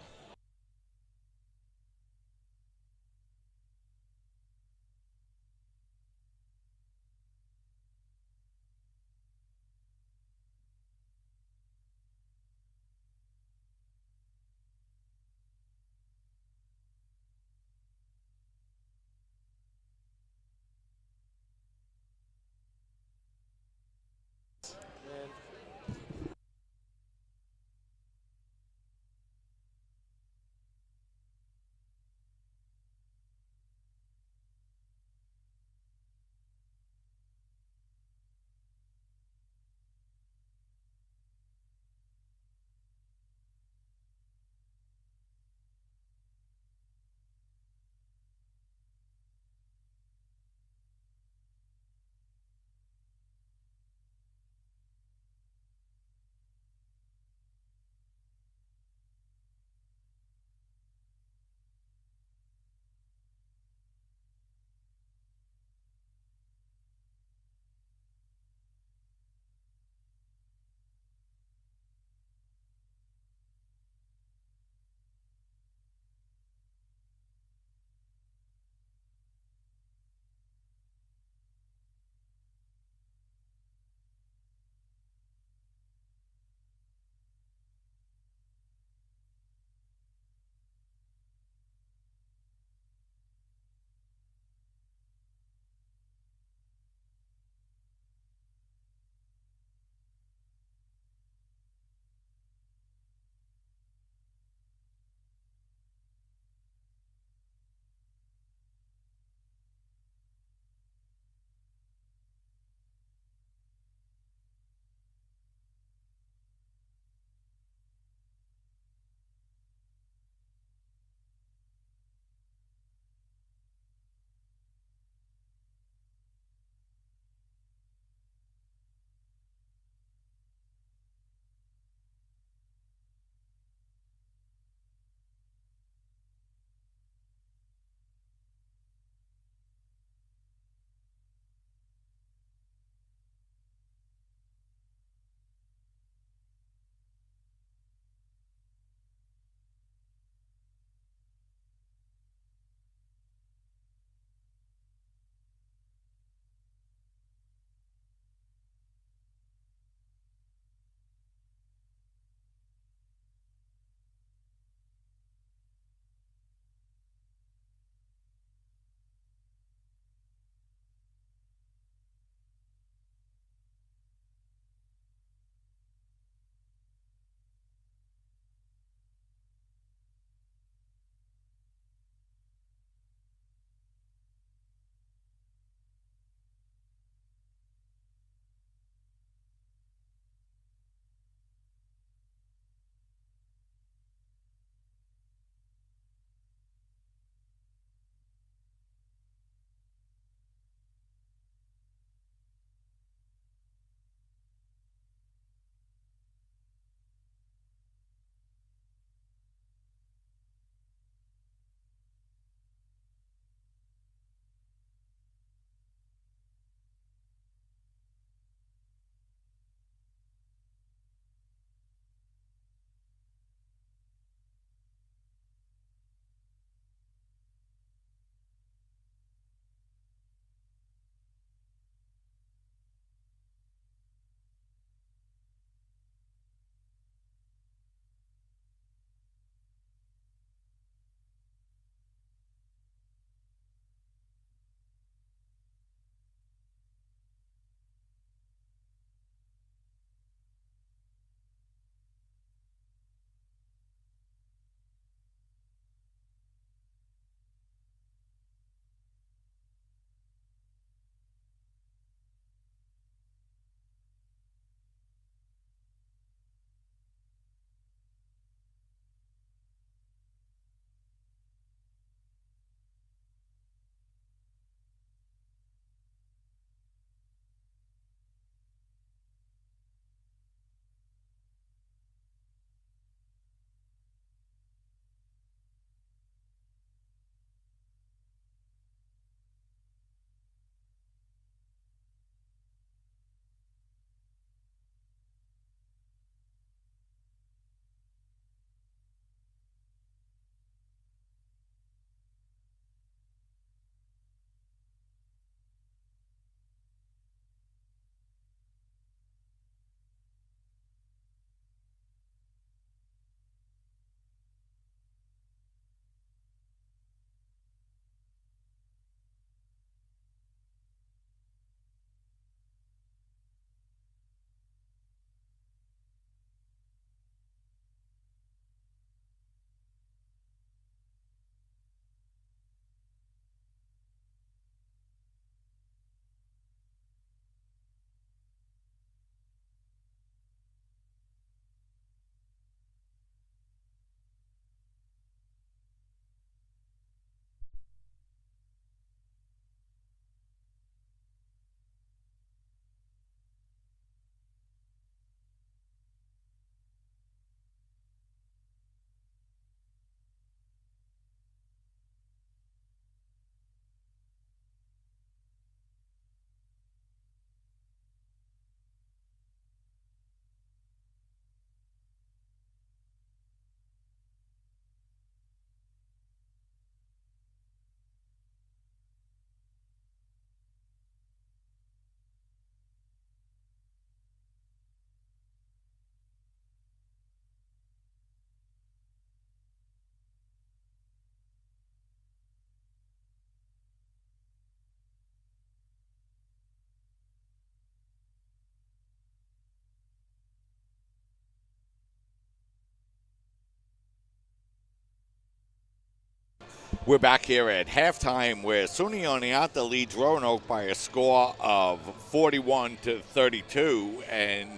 We're back here at halftime where SUNY-Oneonta leads Roanoke by a score of 41-32, and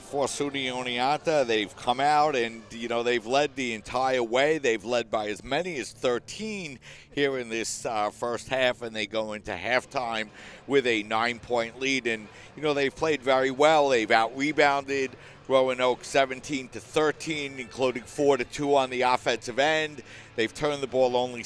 for SUNY-Oneonta, they've come out and they've led the entire way. They've led by as many as 13 here in this first half, and they go into halftime with a 9-point lead. And they've played very well. They've out-rebounded Roanoke 17-13, including 4-2 on the offensive end. They've turned the ball only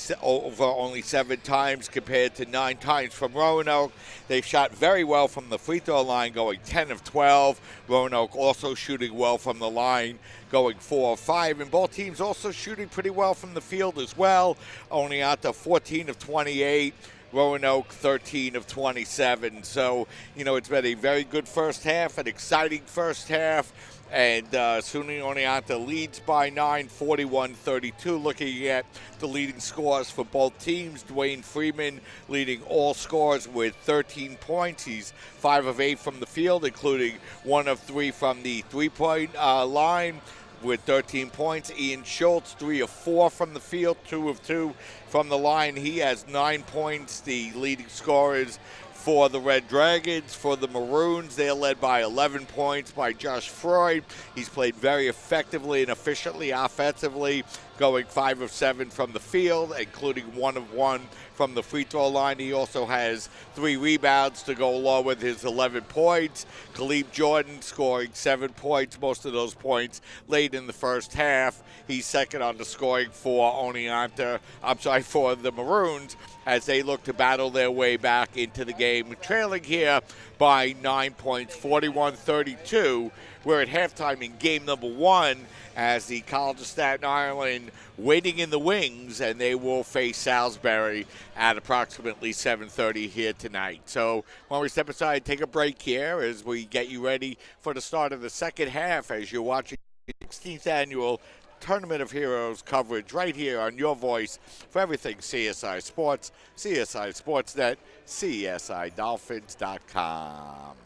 7 times compared to 9 times from Roanoke. They've shot very well from the free throw line, going 10 of 12. Roanoke also shooting well from the line, going 4 of 5. And both teams also shooting pretty well from the field as well. Oneonta 14 of 28. Roanoke 13 of 27. So, it's been a very good first half, an exciting first half. And SUNY-Oneonta leads by 9, 41-32. Looking at the leading scores for both teams, Dwayne Freeman leading all scores with 13 points. He's 5 of 8 from the field, including 1 of 3 from the three-point line with 13 points. Ian Schultz, 3 of 4 from the field, 2 of 2 from the line. He has 9 points. The leading scorers for the Red Dragons. For the Maroons, they're led by 11 points by Josh Freud. He's played very effectively and efficiently offensively, going 5 of 7 from the field, including 1 of 1 from the free throw line. He also has 3 rebounds to go along with his 11 points. Khalib Jordan scoring 7 points, most of those points late in the first half. He's second on the scoring for for the Maroons, as they look to battle their way back into the game, trailing here by 9 points, 41-32. We're at halftime in game number 1 as the College of Staten Island waiting in the wings, and they will face Salisbury at approximately 7:30 here tonight. So why don't we step aside and take a break here as we get you ready for the start of the second half as you're watching the 16th annual Tournament of Heroes coverage right here on your voice for everything CSI Sports, CSI Sportsnet, CSIDolphins.com.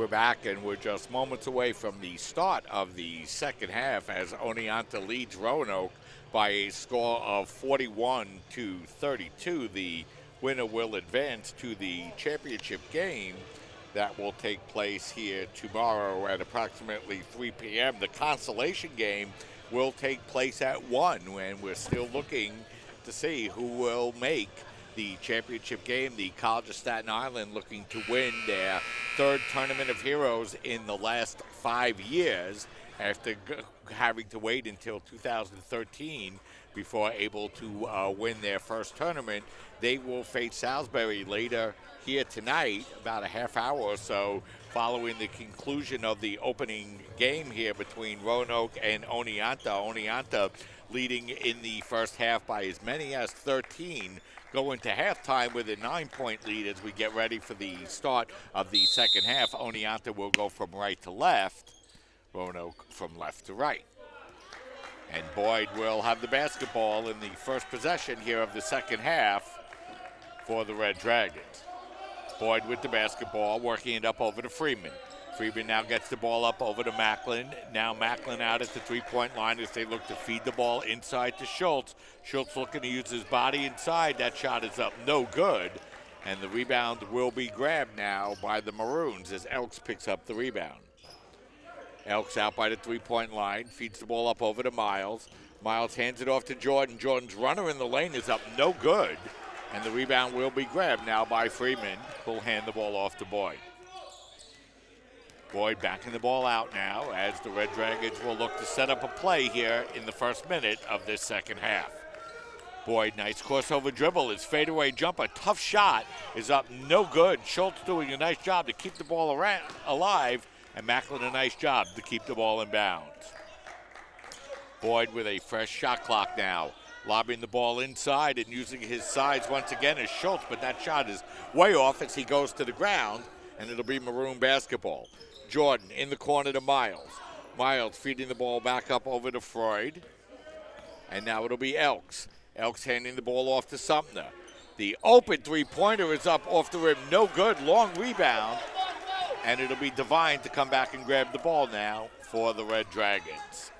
We're back, and we're just moments away from the start of the second half as Oneonta leads Roanoke by a score of 41-32. The winner will advance to the championship game that will take place here tomorrow at approximately 3 p.m. The consolation game will take place at 1, and we're still looking to see who will make the championship game. The College of Staten Island looking to win their third Tournament of Heroes in the last 5 years after having to wait until 2013 before able to win their first tournament. They will face Salisbury later here tonight, about a half hour or so, following the conclusion of the opening game here between Roanoke and Oneonta. Oneonta leading in the first half by as many as 13, going to halftime with a 9-point lead as we get ready for the start of the second half. Oneonta will go from right to left, Roanoke from left to right. And Boyd will have the basketball in the first possession here of the second half for the Red Dragons. Boyd with the basketball, working it up over to Freeman. Freeman now gets the ball up over to Macklin. Now Macklin out at the three-point line as they look to feed the ball inside to Schultz. Schultz looking to use his body inside. That shot is up, no good. And the rebound will be grabbed now by the Maroons as Elks picks up the rebound. Elks out by the three-point line, feeds the ball up over to Miles. Miles hands it off to Jordan. Jordan's runner in the lane is up, no good. And the rebound will be grabbed now by Freeman, who'll hand the ball off to Boyd. Boyd backing the ball out now as the Red Dragons will look to set up a play here in the first minute of this second half. Boyd, nice crossover dribble. His fadeaway jumper, tough shot, is up, no good. Schultz doing a nice job to keep the ball alive, and Macklin a nice job to keep the ball in bounds. Boyd with a fresh shot clock now, lobbing the ball inside and using his size once again as Schultz, but that shot is way off as he goes to the ground, and it'll be Maroon basketball. Jordan in the corner to Miles. Miles feeding the ball back up over to Freud. And now it'll be Elks. Elks handing the ball off to Sumner. The open three-pointer is up off the rim. No good. Long rebound. And it'll be Devine to come back and grab the ball now for the Red Dragons.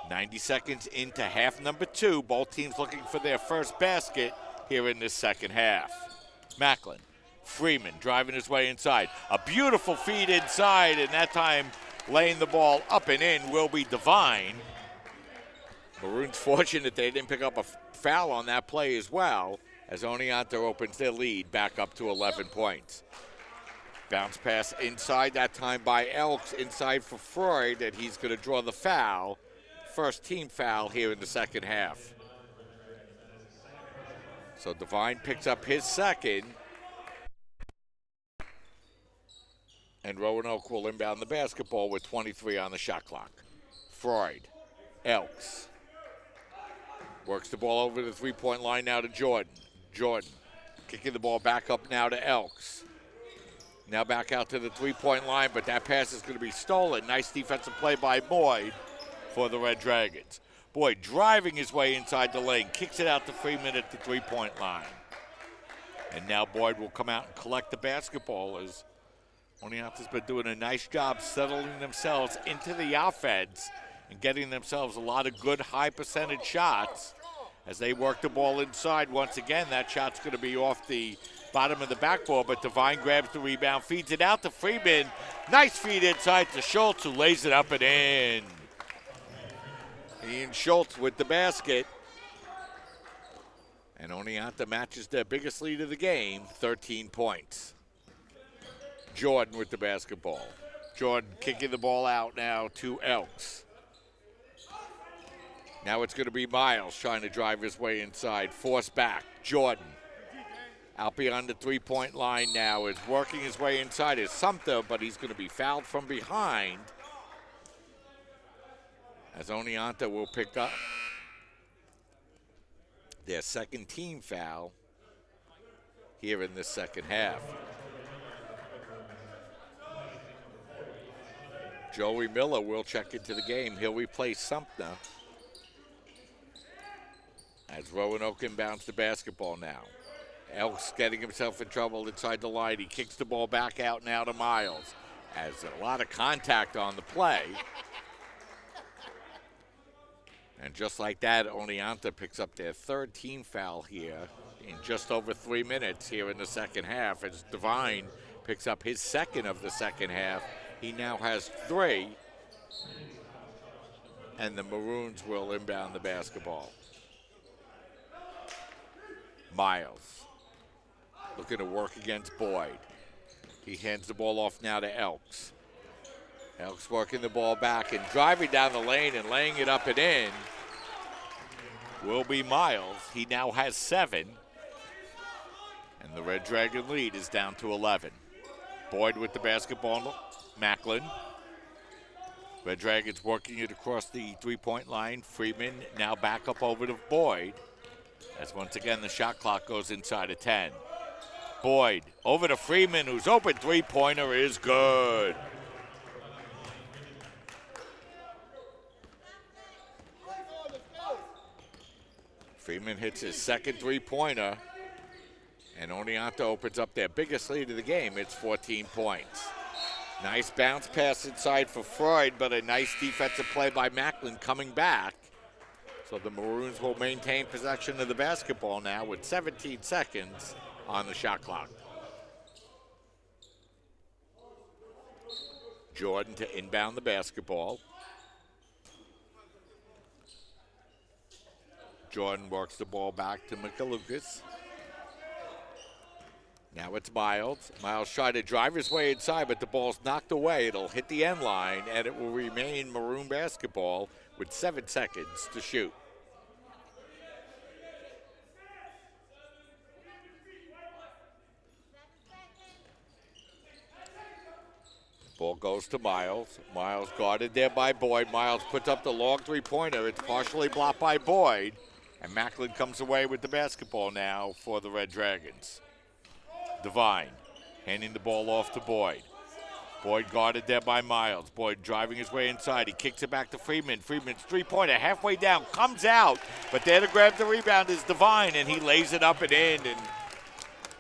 90 seconds into half number 2. Both teams looking for their first basket here in this second half. Macklin. Freeman driving his way inside. A beautiful feed inside, and that time laying the ball up and in will be Devine. Maroons fortunate they didn't pick up a foul on that play as well, as Oneonta opens their lead back up to 11 points. Bounce pass inside, that time by Elks, inside for Freud, and he's going to draw the foul. First team foul here in the second half. So Devine picks up his second. And Roanoke will inbound the basketball with 23 on the shot clock. Freud, Elks. Works the ball over the three-point line now to Jordan. Jordan kicking the ball back up now to Elks. Now back out to the three-point line, but that pass is going to be stolen. Nice defensive play by Boyd for the Red Dragons. Boyd driving his way inside the lane, kicks it out to Freeman at the three-point line. And now Boyd will come out and collect the basketball as Oneonta's been doing a nice job settling themselves into the offense and getting themselves a lot of good high percentage shots as they work the ball inside. Once again, that shot's going to be off the bottom of the backboard, but Devine grabs the rebound, feeds it out to Freeman. Nice feed inside to Schultz, who lays it up and in. Ian Schultz with the basket. And Oneonta matches their biggest lead of the game, 13 points. Jordan with the basketball. Jordan kicking the ball out now to Elks. Now it's going to be Miles trying to drive his way inside. Force back. Jordan out beyond the three-point line now is working his way inside is Sumter, but he's going to be fouled from behind as Oneonta will pick up their second team foul here in this second half. Joey Miller will check into the game. He'll replace Sumter as Roanoke inbounds the basketball now. Elks getting himself in trouble inside the line. He kicks the ball back out now to Miles. Has a lot of contact on the play. And just like that, Oneonta picks up their third team foul here in just over 3 minutes here in the second half as Devine picks up his second of the second half. He now has 3. And the Maroons will inbound the basketball. Miles looking to work against Boyd. He hands the ball off now to Elks. Elks working the ball back and driving down the lane and laying it up and in will be Miles. He now has 7. And the Red Dragon lead is down to 11. Boyd with the basketball. Macklin. Red Dragons working it across the three-point line. Freeman now back up over to Boyd. As once again the shot clock goes inside of 10. Boyd over to Freeman, whose open three-pointer is good. Freeman hits his second three-pointer, and Oneonta opens up their biggest lead of the game. It's 14 points. Nice bounce pass inside for Freud, but a nice defensive play by Macklin coming back. So the Maroons will maintain possession of the basketball now with 17 seconds on the shot clock. Jordan to inbound the basketball. Jordan works the ball back to Michalukas. Now it's Miles. Miles tried to drive his way inside, but the ball's knocked away. It'll hit the end line, and it will remain Maroon basketball with 7 seconds to shoot. Ball goes to Miles. Miles guarded there by Boyd. Miles puts up the long three-pointer. It's partially blocked by Boyd. And Macklin comes away with the basketball now for the Red Dragons. Devine handing the ball off to Boyd. Boyd guarded there by Miles. Boyd driving his way inside. He kicks it back to Freeman. Freeman's three-pointer halfway down, comes out. But there to grab the rebound is Devine, and he lays it up and in. And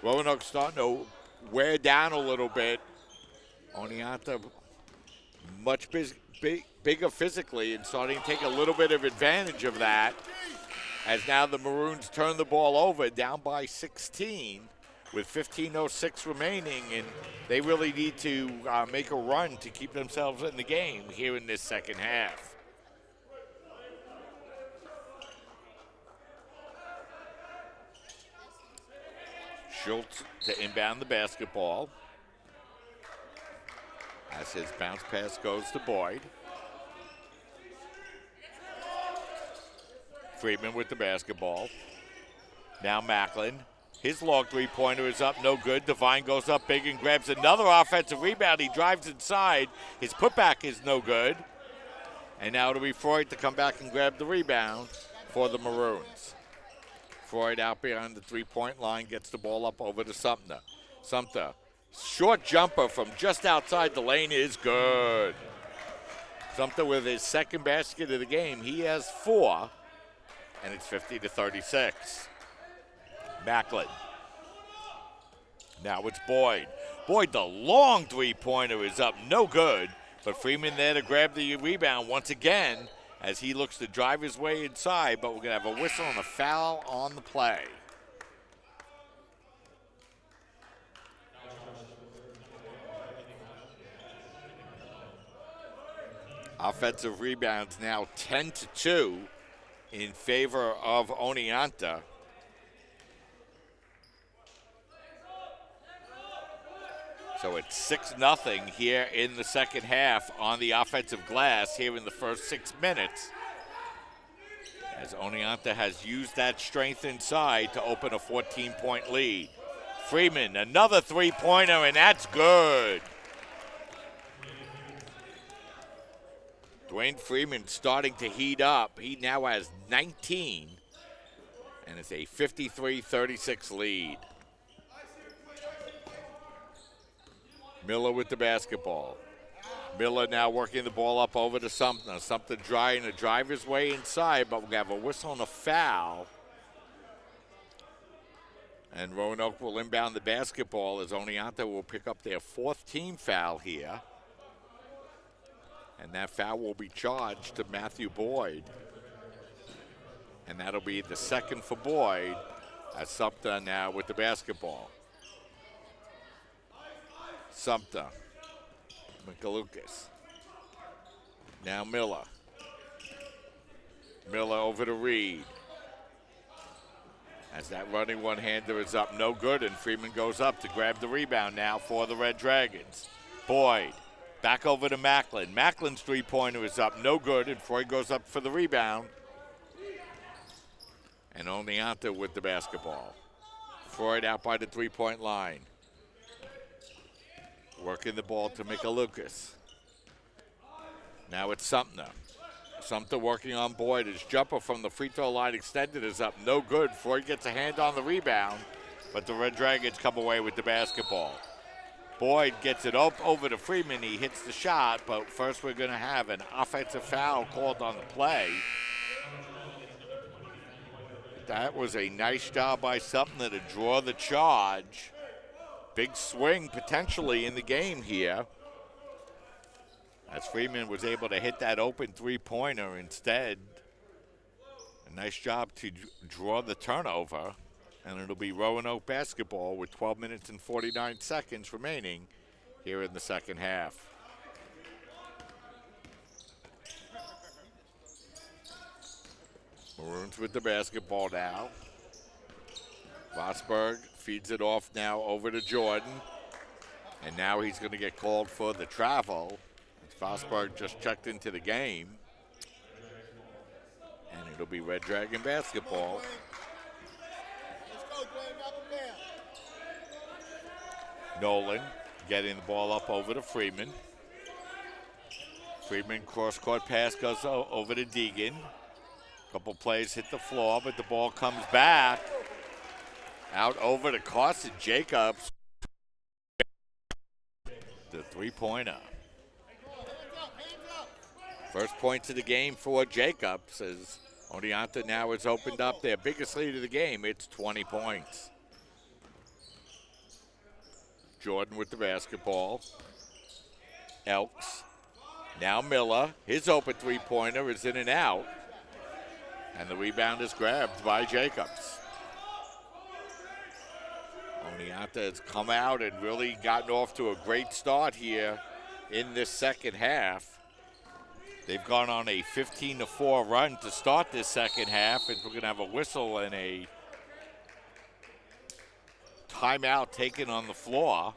Roanoke's starting to wear down a little bit. Oneonta much bigger physically and starting to take a little bit of advantage of that. As now the Maroons turn the ball over, down by 16 with 15:06 remaining, and they really need to make a run to keep themselves in the game here in this second half. Schultz to inbound the basketball. As his bounce pass goes to Boyd. Freeman with the basketball. Now Macklin. His long three-pointer is up, no good. Devine goes up big and grabs another offensive rebound. He drives inside. His putback is no good. And now it'll be Freud to come back and grab the rebound for the Maroons. Freud out behind the three-point line, gets the ball up over to Sumter. Sumter. Short jumper from just outside the lane is good. Sumter with his second basket of the game. He has 4, and it's 50-36. Macklin. Now it's Boyd. Boyd, the long three-pointer is up, no good. But Freeman there to grab the rebound once again as he looks to drive his way inside, but we're going to have a whistle and a foul on the play. Offensive rebounds now 10-2 in favor of Oneonta. So it's 6-0 here in the second half on the offensive glass here in the first 6 minutes. As Oneonta has used that strength inside to open a 14-point lead. Freeman, another three-pointer, and that's good. Dwayne Freeman starting to heat up. He now has 19, and it's a 53-36 lead. Miller with the basketball. Miller now working the ball up over to Sumter. Sumter trying to drive his way inside, but we're going to have a whistle and a foul And Roanoke will inbound the basketball as Oneonta will pick up their 4th team foul here. And that foul will be charged to Matthew Boyd. And that'll be the 2nd for Boyd as Sumter now with the basketball. Sumter, McAlucas. Now Miller. Miller over to Reed. As that running one-hander is up, no good, and Freeman goes up to grab the rebound now for the Red Dragons. Boyd, back over to Macklin. Macklin's three-pointer is up, no good, and Freud goes up for the rebound. And Oneonta with the basketball. Freud out by the three-point line. Working the ball to McAlucas. Now it's Sumter. Sumter working on Boyd. His jumper from the free throw line extended is up. No good. Freud gets a hand on the rebound, but the Red Dragons come away with the basketball. Boyd gets it up over to Freeman. He hits the shot, but first we're going to have an offensive foul called on the play. That was a nice job by Sumter to draw the charge. Big swing potentially in the game here, as Freeman was able to hit that open three-pointer instead. A nice job to draw the turnover, and it'll be Roanoke basketball with 12 minutes and 49 seconds remaining here in the second half. Maroons with the basketball now. Rosberg feeds it off now over to Jordan, and now he's going to get called for the travel. Rosberg just checked into the game, and it'll be Red Dragon basketball. Nolan getting the ball up over to Freeman. Freeman cross-court pass goes over to Deegan. Couple plays hit the floor, but the ball comes back out over to Carson Jacobs. The three-pointer. First points of the game for Jacobs, as Oneonta now has opened up their biggest lead of the game. It's 20 points. Jordan with the basketball. Elks. Now Miller. His open three-pointer is in and out. And the rebound is grabbed by Jacobs. Oneonta has come out and really gotten off to a great start here in this second half. They've gone on a 15-4 run to start this second half, and we're going to have a whistle and a timeout taken on the floor.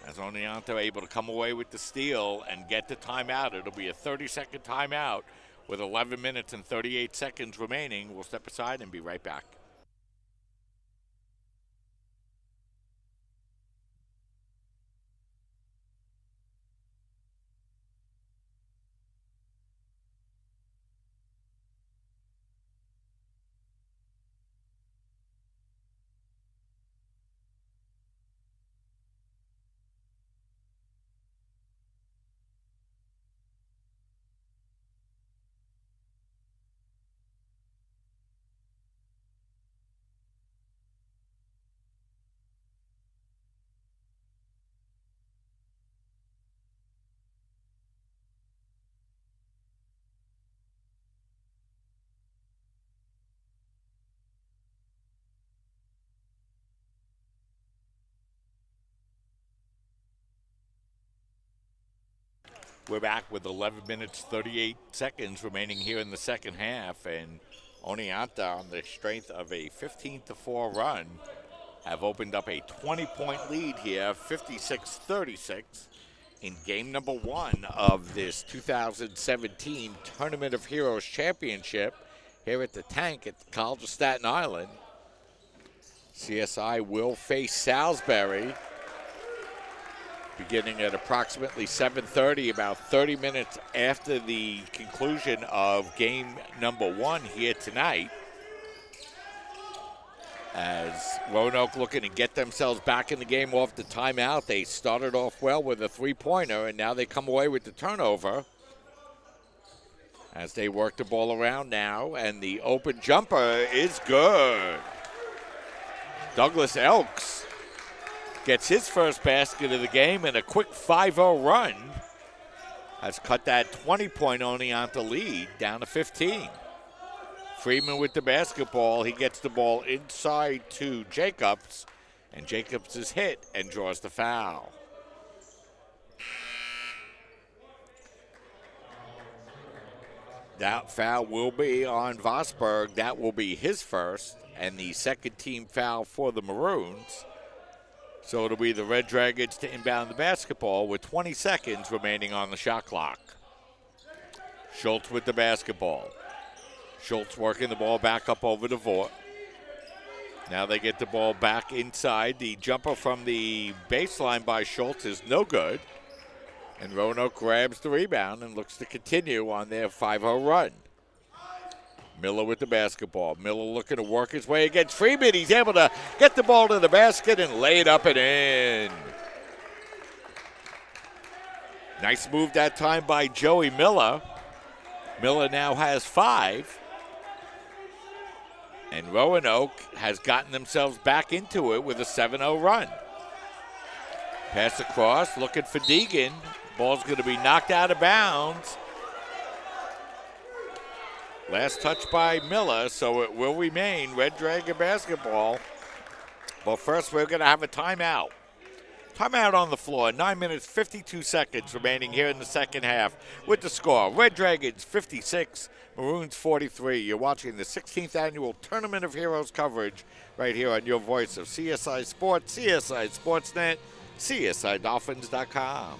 As Oneonta able to come away with the steal and get the timeout. It'll be a 30-second timeout with 11 minutes and 38 seconds remaining. We'll step aside and be right back. We're back with 11 minutes, 38 seconds remaining here in the second half, and Oneonta, on the strength of a 15-4 run, have opened up a 20-point lead here, 56-36, in game number one of this 2017 Tournament of Heroes Championship here at the Tank at the College of Staten Island. CSI will face Salisbury beginning at approximately 7:30, about 30 minutes after the conclusion of game number one here tonight. As Roanoke looking to get themselves back in the game off the timeout. They started off well with a three-pointer, and now they come away with the turnover as they work the ball around now, and the open jumper is good. Douglas Elks gets his first basket of the game, and a quick 5-0 run has cut that 20-point Oneonta lead down to 15. Freeman with the basketball. He gets the ball inside to Jacobs, and Jacobs is hit and draws the foul. That foul will be on Vosberg. That will be his first and the second team foul for the Maroons. So it'll be the Red Dragons to inbound the basketball with 20 seconds remaining on the shot clock. Schultz with the basketball. Schultz working the ball back up over to Vort. Now they get the ball back inside. The jumper from the baseline by Schultz is no good. And Roanoke grabs the rebound and looks to continue on their 5-0 run. Miller with the basketball. Miller looking to work his way against Freeman. He's able to get the ball to the basket and lay it up and in. Nice move that time by Joey Miller. Miller now has 5. And Roanoke has gotten themselves back into it with a 7-0 run. Pass across, looking for Deegan. Ball's going to be knocked out of bounds. Last touch by Miller, so it will remain Red Dragon basketball. But first, we're going to have a timeout. Timeout on the floor. 9 minutes, 52 seconds remaining here in the second half with the score. Red Dragons 56, Maroons 43. You're watching the 16th annual Tournament of Heroes coverage right here on your voice of CSI Sports, CSI Sportsnet, CSIDolphins.com.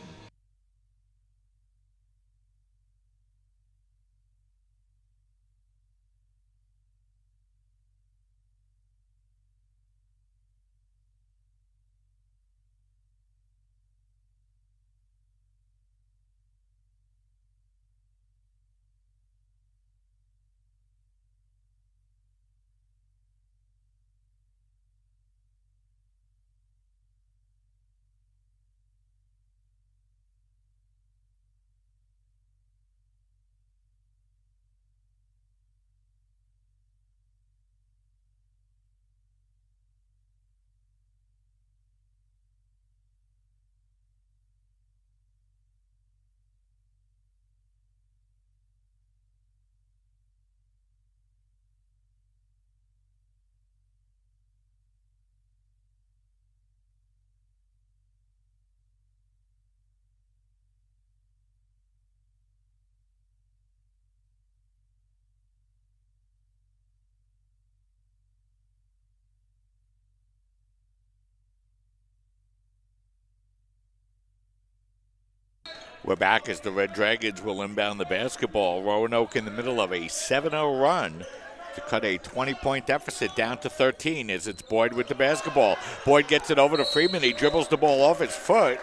We're back as the Red Dragons will inbound the basketball. Roanoke in the middle of a 7-0 run to cut a 20-point deficit down to 13 as it's Boyd with the basketball. Boyd gets it over to Freeman. He dribbles the ball off his foot.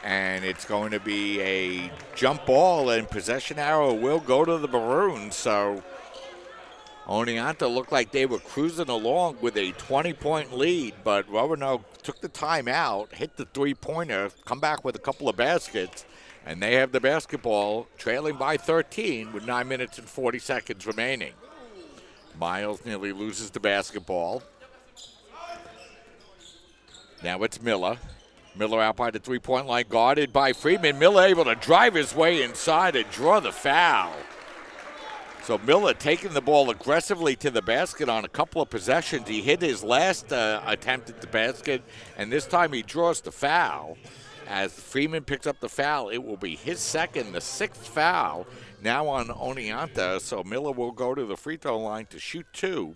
And it's going to be a jump ball, and possession arrow will go to the Maroons. So Oneonta looked like they were cruising along with a 20-point lead, but Roanoke took the time out, hit the three-pointer, come back with a couple of baskets, and they have the basketball trailing by 13 with 9 minutes and 40 seconds remaining. Miles nearly loses the basketball. Now it's Miller. Miller out by the three-point line, guarded by Freeman. Miller able to drive his way inside and draw the foul. So Miller taking the ball aggressively to the basket on a couple of possessions. He hit his last attempt at the basket, and this time he draws the foul. As Freeman picks up the foul, it will be his second, the sixth foul, now on Oneonta. So Miller will go to the free throw line to shoot 2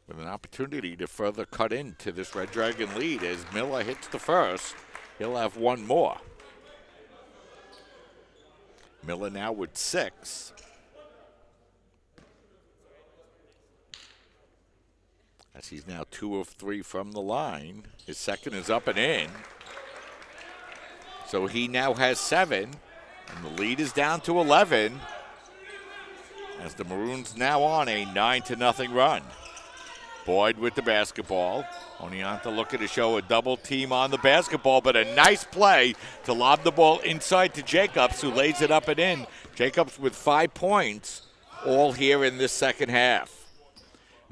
with an opportunity to further cut into this Red Dragon lead. As Miller hits the first, he'll have one more. Miller now with 6. As he's now 2 of 3 from the line. His second is up and in. So he now has 7, and the lead is down to 11. As the Maroons now on a 9-0 run. Boyd with the basketball. Oneonta looking to show a double team on the basketball, but a nice play to lob the ball inside to Jacobs, who lays it up and in. Jacobs with 5 points, all here in this second half.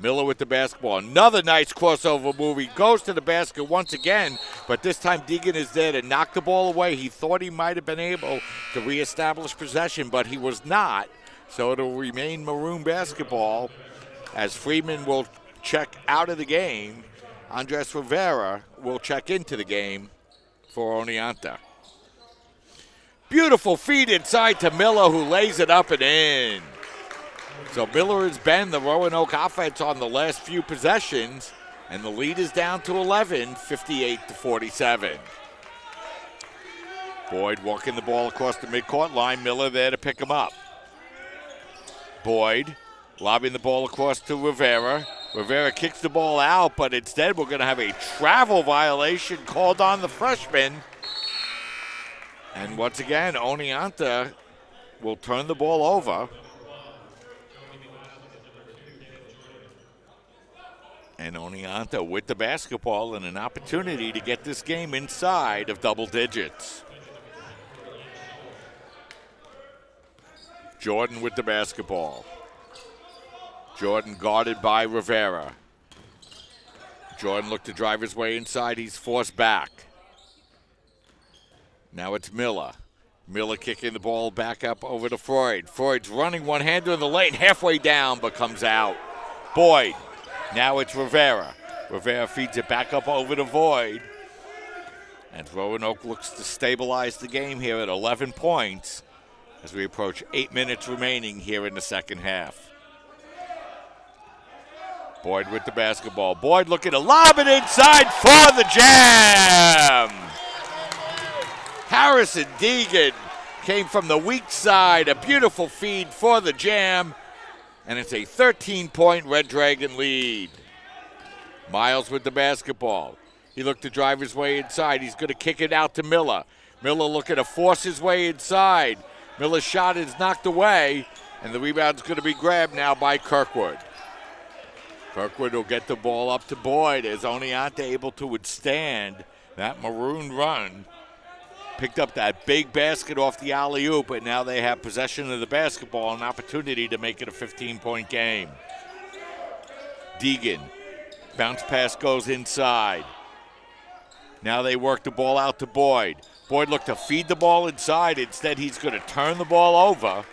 Miller with the basketball. Another nice crossover move. He goes to the basket once again, but this time Deegan is there to knock the ball away. He thought he might have been able to reestablish possession, but he was not. So it'll remain Maroon basketball as Freeman will check out of the game. Andres Rivera will check into the game for Oneonta. Beautiful feed inside to Miller, who lays it up and in. So Miller has been the Roanoke offense on the last few possessions, and the lead is down to 11, 58-47. Boyd walking the ball across the midcourt line. Miller there to pick him up. Boyd lobbing the ball across to Rivera. Rivera kicks the ball out, but instead we're going to have a travel violation called on the freshman. And once again, Oneonta will turn the ball over. And Oneonta with the basketball and an opportunity to get this game inside of double digits. Jordan with the basketball. Jordan guarded by Rivera. Jordan looked to drive his way inside. He's forced back. Now it's Miller. Miller kicking the ball back up over to Freud. Freud's running one-hander in the lane, halfway down, but comes out. Boyd. Now it's Rivera. Rivera feeds it back up over to Boyd. And Roanoke looks to stabilize the game here at 11 points as we approach 8 minutes remaining here in the second half. Boyd with the basketball. Boyd looking to lob it inside for the jam. Harrison Deegan came from the weak side. A beautiful feed for the jam. And it's a 13-point Red Dragon lead. Miles with the basketball. He looked to drive his way inside. He's going to kick it out to Miller. Miller looking to force his way inside. Miller's shot is knocked away, and the rebound's going to be grabbed now by Kirkwood. Kirkwood will get the ball up to Boyd as Oneonta able to withstand that Maroon run. Picked up that big basket off the alley-oop, but now they have possession of the basketball, an opportunity to make it a 15-point game. Deegan, bounce pass goes inside. Now they work the ball out to Boyd. Boyd looked to feed the ball inside. Instead, he's going to turn the ball over,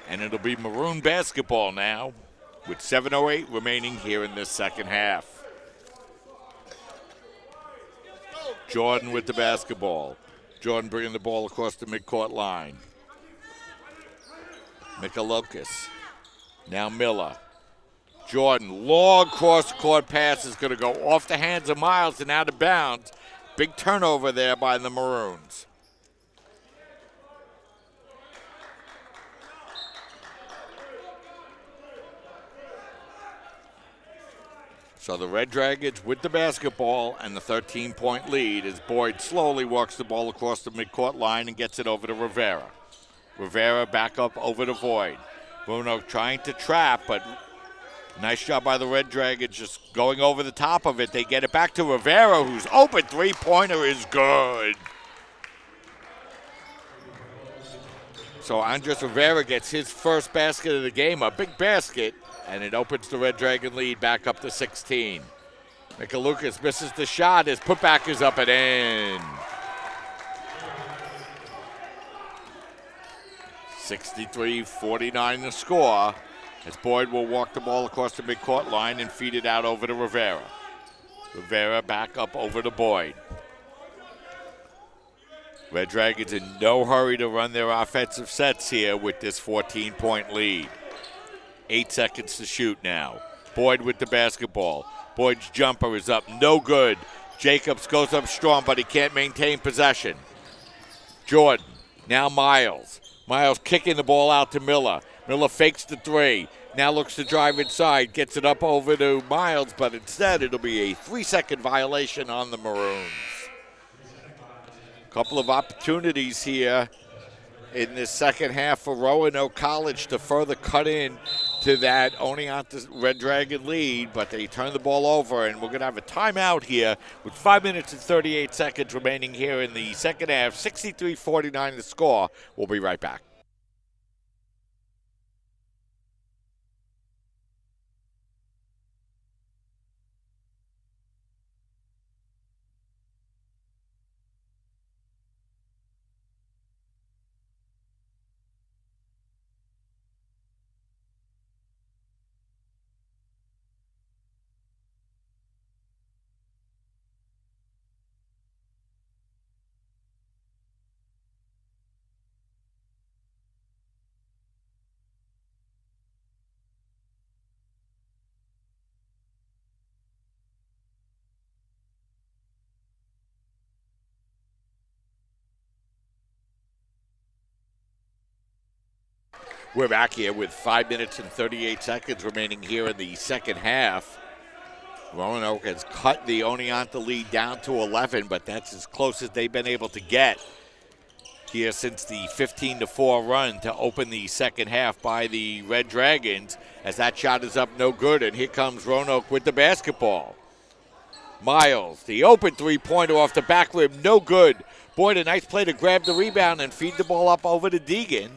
and it'll be Maroon basketball now with 7:08 remaining here in this second half. Jordan with the basketball. Jordan bringing the ball across the midcourt line. Michalokas. Now Miller. Jordan, long cross-court pass is going to go off the hands of Miles and out of bounds. Big turnover there by the Maroons. So the Red Dragons with the basketball and the 13-point lead as Boyd slowly walks the ball across the midcourt line and gets it over to Rivera. Rivera back up over to Boyd. Roanoke trying to trap, but nice job by the Red Dragons just going over the top of it. They get it back to Rivera, whose open three-pointer is good. So Andres Rivera gets his first basket of the game, a big basket, and it opens the Red Dragon lead back up to 16. Michalokas misses the shot. His putback is up and in. 63-49 the score as Boyd will walk the ball across the midcourt line and feed it out over to Rivera. Rivera back up over to Boyd. Red Dragons in no hurry to run their offensive sets here with this 14-point lead. 8 seconds to shoot now. Boyd with the basketball. Boyd's jumper is up, no good. Jacobs goes up strong, but he can't maintain possession. Jordan, now Miles. Miles kicking the ball out to Miller. Miller fakes the three. Now looks to drive inside, gets it up over to Miles, but instead it'll be a 3-second violation on the Maroons. Couple of opportunities here in this second half for Roanoke College to further cut in to that Oneonta Red Dragon lead, but they turn the ball over, and we're going to have a timeout here with 5 minutes and 38 seconds remaining here in the second half. 63-49 the score. We'll be right back. We're back here with 5 minutes and 38 seconds remaining here in the second half. Roanoke has cut the Oneonta lead down to 11, but that's as close as they've been able to get here since the 15-4 run to open the second half by the Red Dragons, as that shot is up no good, and here comes Roanoke with the basketball. Miles, the open three-pointer off the back rim, no good. Boyd, a nice play to grab the rebound and feed the ball up over to Deegan.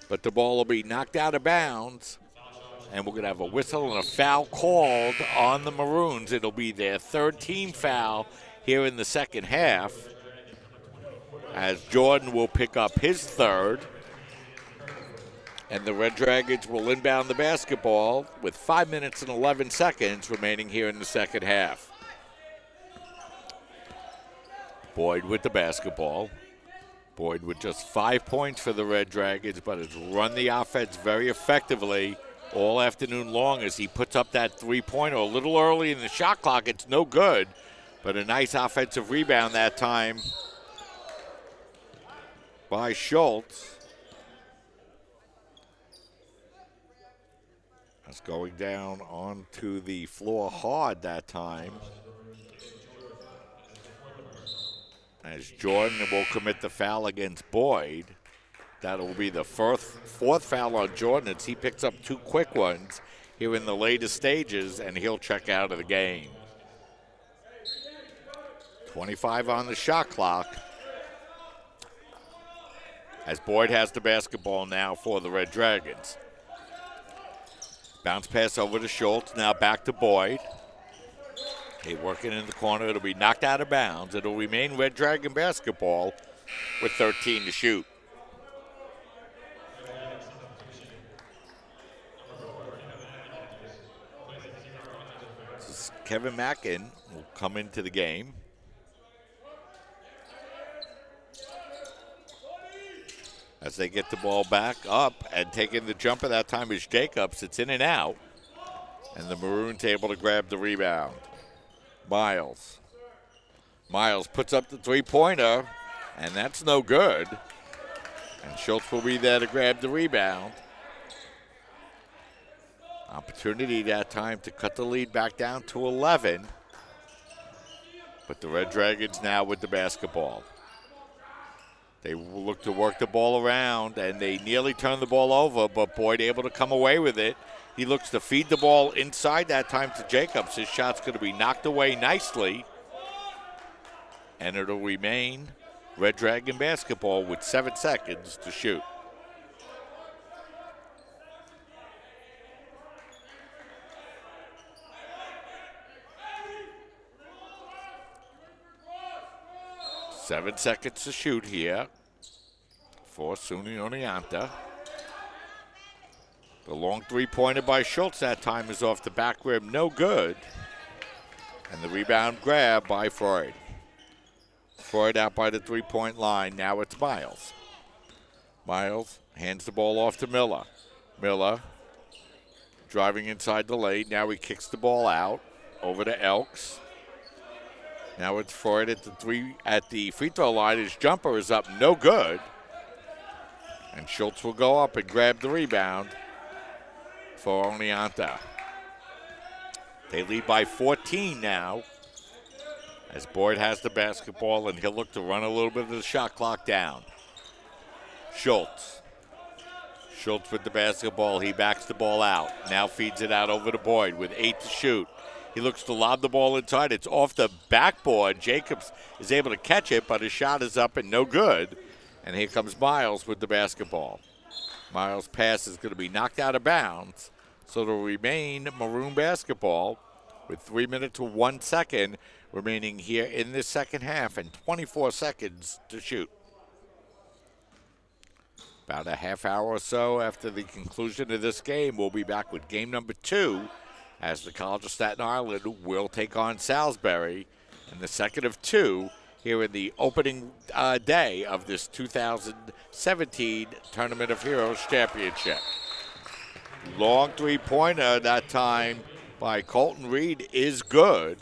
But the ball will be knocked out of bounds, and we're going to have a whistle and a foul called on the Maroons. It'll be their third team foul here in the second half, as Jordan will pick up his third. And the Red Dragons will inbound the basketball with 5 minutes and 11 seconds remaining here in the second half. Boyd with the basketball. Boyd with just 5 points for the Red Dragons, but has run the offense very effectively all afternoon long as he puts up that three-pointer a little early in the shot clock. It's no good, but a nice offensive rebound that time by Schultz. That's going down onto the floor hard that time, as Jordan will commit the foul against Boyd. That will be the fourth foul on Jordan as he picks up two quick ones here in the latest stages, and he'll check out of the game. 25 on the shot clock, as Boyd has the basketball now for the Red Dragons. Bounce pass over to Schultz, now back to Boyd. They working in the corner. It'll be knocked out of bounds. It'll remain Red Dragon basketball with 13 to shoot. Kevin Mackin will come into the game. As they get the ball back up, and taking the jumper that time is Jacobs. It's in and out, and the Maroons able to grab the rebound. Miles puts up the three-pointer, and that's no good. And Schultz will be there to grab the rebound. Opportunity that time to cut the lead back down to 11. But the Red Dragons now with the basketball. They look to work the ball around, and they nearly turn the ball over, but Boyd able to come away with it. He looks to feed the ball inside that time to Jacobs. His shot's going to be knocked away nicely. And it'll remain Red Dragon basketball with 7 seconds to shoot. Seven seconds to shoot here for SUNY-Oneonta. The long three-pointer by Schultz that time is off the back rim, no good. And the rebound grab by Freud. Freud out by the three-point line. Now it's Miles. Miles hands the ball off to Miller. Miller driving inside the lane. Now he kicks the ball out over to Elks. Now it's Freud at the free throw line. His jumper is up, no good. And Schultz will go up and grab the rebound for Oneonta. They lead by 14 now, as Boyd has the basketball, and he'll look to run a little bit of the shot clock down. Schultz with the basketball. He backs the ball out. Now feeds it out over to Boyd with 8 to shoot. He looks to lob the ball inside. It's off the backboard. Jacobs is able to catch it, but his shot is up and no good. And here comes Miles with the basketball. Miles' pass is going to be knocked out of bounds, so it'll remain Maroon basketball with 3 minutes to 1 second remaining here in this second half and 24 seconds to shoot. About a half hour or so after the conclusion of this game, we'll be back with game number 2, as the College of Staten Island will take on Salisbury in the second of 2 here in the opening day of this 2017 Tournament of Heroes Championship. Long three-pointer that time by Colton Reed is good,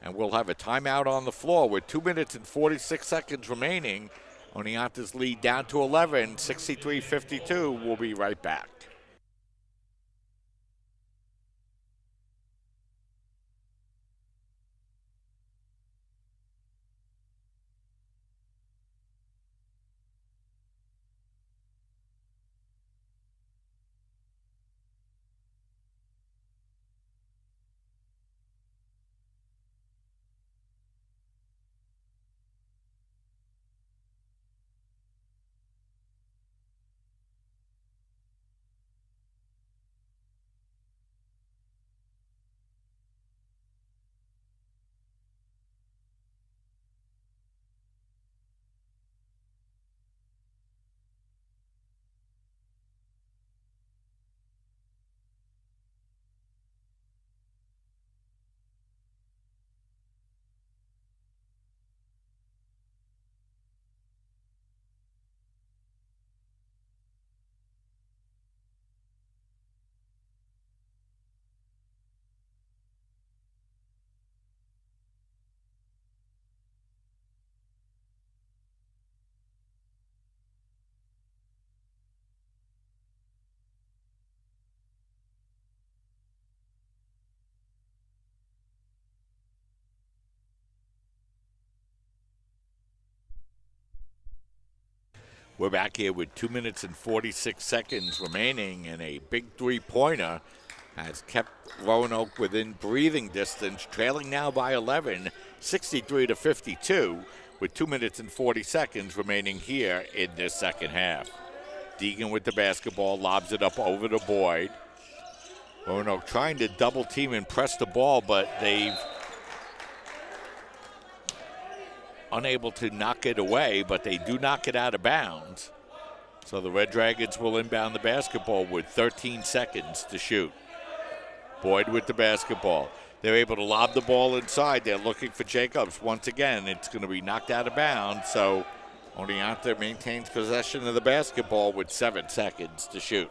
and we'll have a timeout on the floor with 2 minutes and 46 seconds remaining Oneonta's lead down to 11, 63-52. We'll be right back. We're back here with 2 minutes and 46 seconds remaining, and a big three-pointer has kept Roanoke within breathing distance, trailing now by 11, 63-52, with 2 minutes and 40 seconds remaining here in this second half. Deegan with the basketball, lobs it up over to Boyd. Roanoke trying to double team and press the ball, but they've unable to knock it away, but they do knock it out of bounds. So the Red Dragons will inbound the basketball with 13 seconds to shoot. Boyd with the basketball. They're able to lob the ball inside. They're looking for Jacobs. Once again, it's going to be knocked out of bounds. So Oneonta maintains possession of the basketball with 7 seconds to shoot.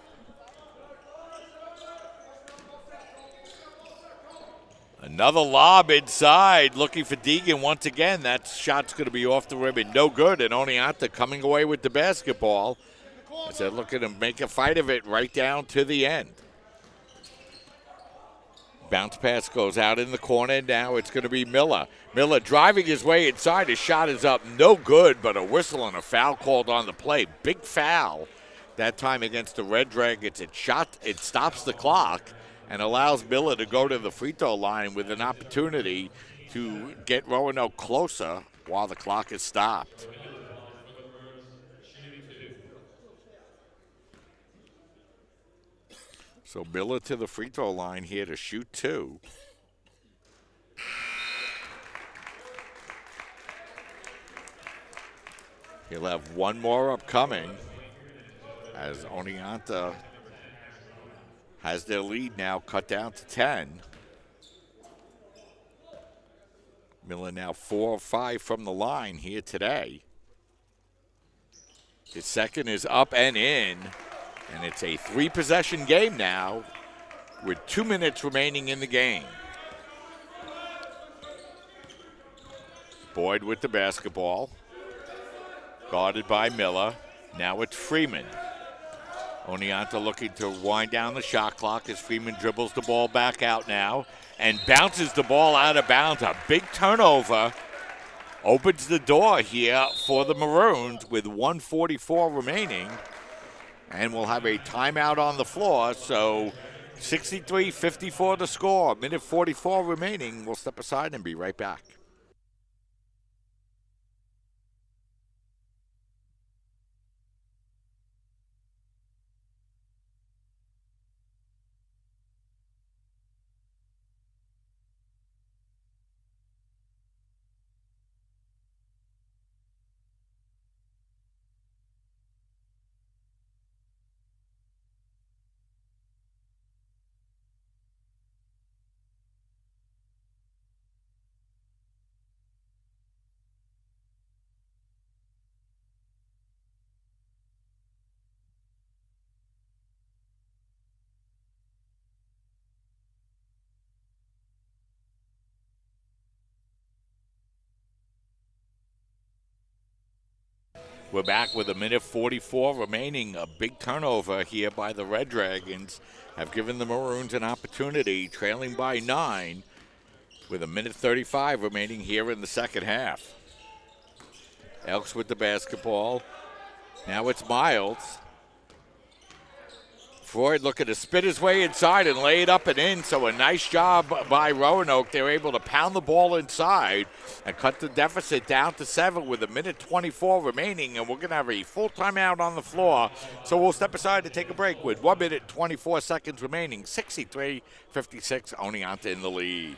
Another lob inside, looking for Deegan once again. That shot's going to be off the rim and no good, and Oneonta coming away with the basketball as they're looking to make a fight of it right down to the end. Bounce pass goes out in the corner, and now it's going to be Miller. Miller driving his way inside. His shot is up, no good, but a whistle and a foul called on the play. Big foul that time against the Red Dragons. It stops the clock and allows Miller to go to the free throw line with an opportunity to get Roanoke closer while the clock is stopped. So Miller to the free throw line here to shoot 2. He'll have one more upcoming as Oneonta has their lead now cut down to 10. Miller now 4 of 5 from the line here today. His second is up and in, and it's a 3-possession game now with 2 minutes remaining in the game. Boyd with the basketball, guarded by Miller. Now it's Freeman. Oneonta looking to wind down the shot clock as Freeman dribbles the ball back out now and bounces the ball out of bounds. A big turnover opens the door here for the Maroons with 1:44 remaining. And we'll have a timeout on the floor. So 63-54 to score. Minute 44 remaining. We'll step aside and be right back. We're back with a minute 44 remaining. A big turnover here by the Red Dragons have given the Maroons an opportunity, trailing by 9 with a minute 35 remaining here in the second half. Elks with the basketball. Now it's Miles. Freud looking to spit his way inside and lay it up and in, so a nice job by Roanoke. They're able to pound the ball inside and cut the deficit down to 7 with a minute 24 remaining, and we're going to have a full timeout on the floor, so we'll step aside to take a break with 1 minute 24 seconds remaining. 63-56, Oneonta in the lead.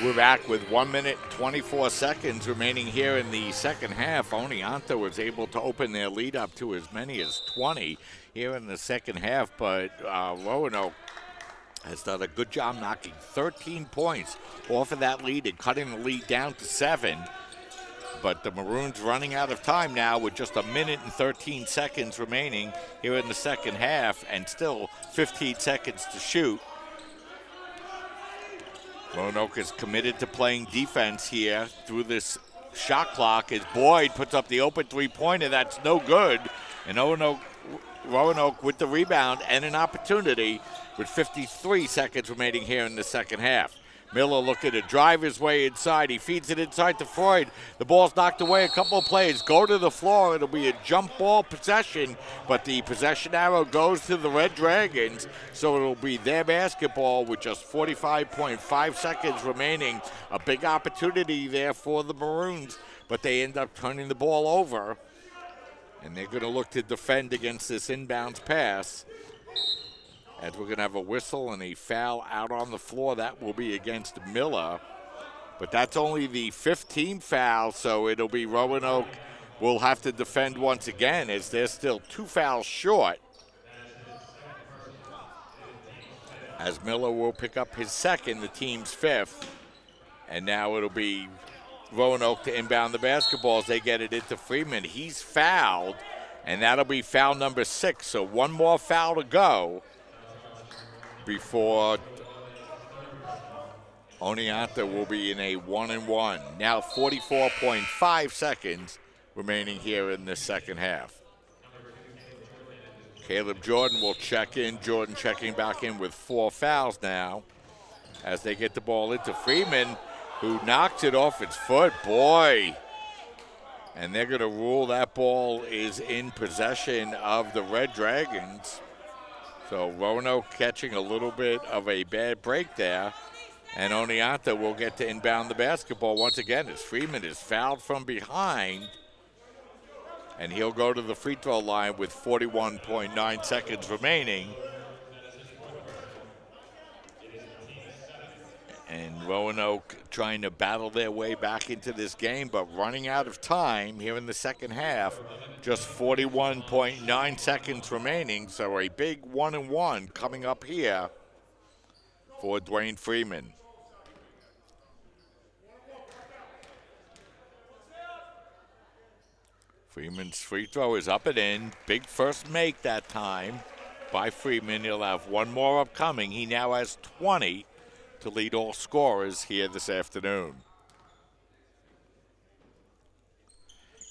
We're back with 1 minute 24 seconds remaining here in the second half. Oneonta was able to open their lead up to as many as 20 here in the second half, but Roanoke has done a good job knocking 13 points off of that lead and cutting the lead down to 7. But the Maroons running out of time now with just a minute and 13 seconds remaining here in the second half and still 15 seconds to shoot. Roanoke is committed to playing defense here through this shot clock as Boyd puts up the open three-pointer. That's no good. And Roanoke with the rebound and an opportunity with 53 seconds remaining here in the second half. Miller looking to drive his way inside. He feeds it inside to Freud. The ball's knocked away. A couple of players go to the floor. It'll be a jump ball possession, but the possession arrow goes to the Red Dragons, so it'll be their basketball with just 45.5 seconds remaining. A big opportunity there for the Maroons, but they end up turning the ball over, and they're going to look to defend against this inbounds pass. As we're going to have a whistle and a foul out on the floor. That will be against Miller. But that's only the 15th foul, so it'll be Roanoke will have to defend once again as they're still 2 fouls short. As Miller will pick up his second, the team's 5th. And now it'll be Roanoke to inbound the basketball as they get it into Freeman. He's fouled, and that'll be foul number 6. So 1 more foul to go before Oneonta will be in a 1-and-1. Now 44.5 seconds remaining here in the second half. Caleb Jordan will check in. Jordan checking back in with 4 fouls now as they get the ball into Freeman, who knocks it off its foot. Boy. And they're going to rule that ball is in possession of the Red Dragons. So Roanoke catching a little bit of a bad break there. And Oneonta will get to inbound the basketball once again as Freeman is fouled from behind. And he'll go to the free throw line with 41.9 seconds remaining. And Roanoke trying to battle their way back into this game, but running out of time here in the second half. Just 41.9 seconds remaining, so a big 1-and-1 coming up here for Dwayne Freeman. Freeman's free throw is up and in. Big first make that time by Freeman. He'll have 1 more upcoming. He now has 20 to lead all scorers here this afternoon.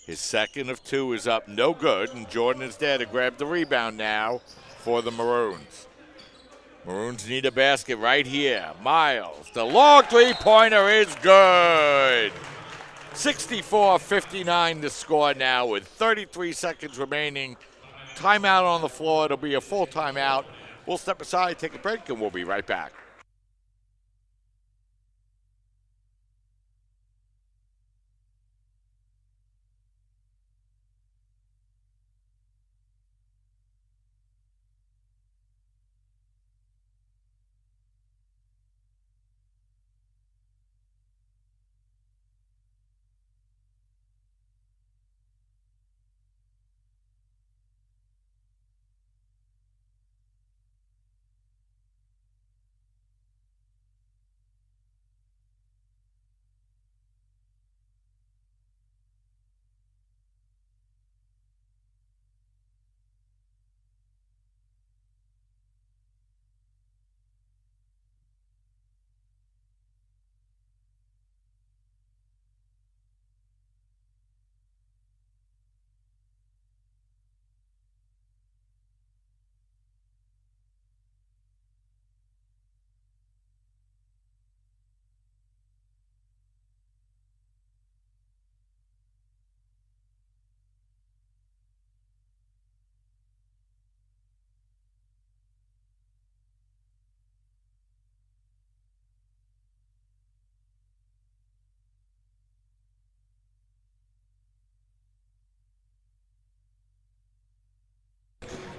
His second of 2 is up, no good, and Jordan is there to grab the rebound now for the Maroons. Maroons need a basket right here. Miles, the long three-pointer is good. 64-59 the score now with 33 seconds remaining. Timeout on the floor. It'll be a full timeout. We'll step aside, take a break, and we'll be right back.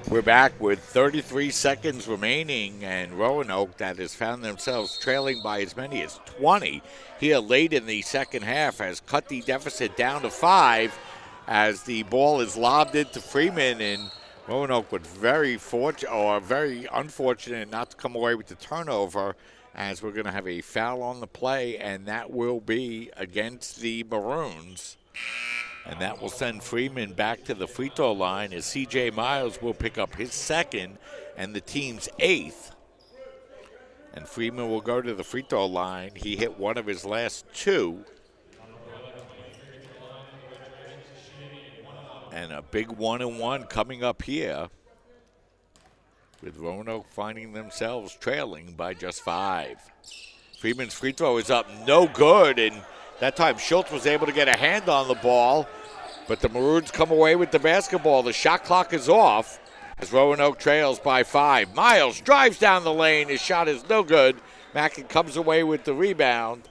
We're back with 33 seconds remaining, and Roanoke, that has found themselves trailing by as many as 20 here late in the second half, has cut the deficit down to 5 as the ball is lobbed into Freeman, and Roanoke was very unfortunate not to come away with the turnover, as we're going to have a foul on the play, and that will be against the Maroons. And that will send Freeman back to the free throw line as C.J. Miles will pick up his second and the team's 8th. And Freeman will go to the free throw line. He hit one of his last 2. And a big 1-and-1 coming up here, with Roanoke finding themselves trailing by just 5. Freeman's free throw is up, no good, and that time Schultz was able to get a hand on the ball, but the Maroons come away with the basketball. The shot clock is off as Roanoke trails by 5. Miles drives down the lane. His shot is no good. Mackin comes away with the rebound,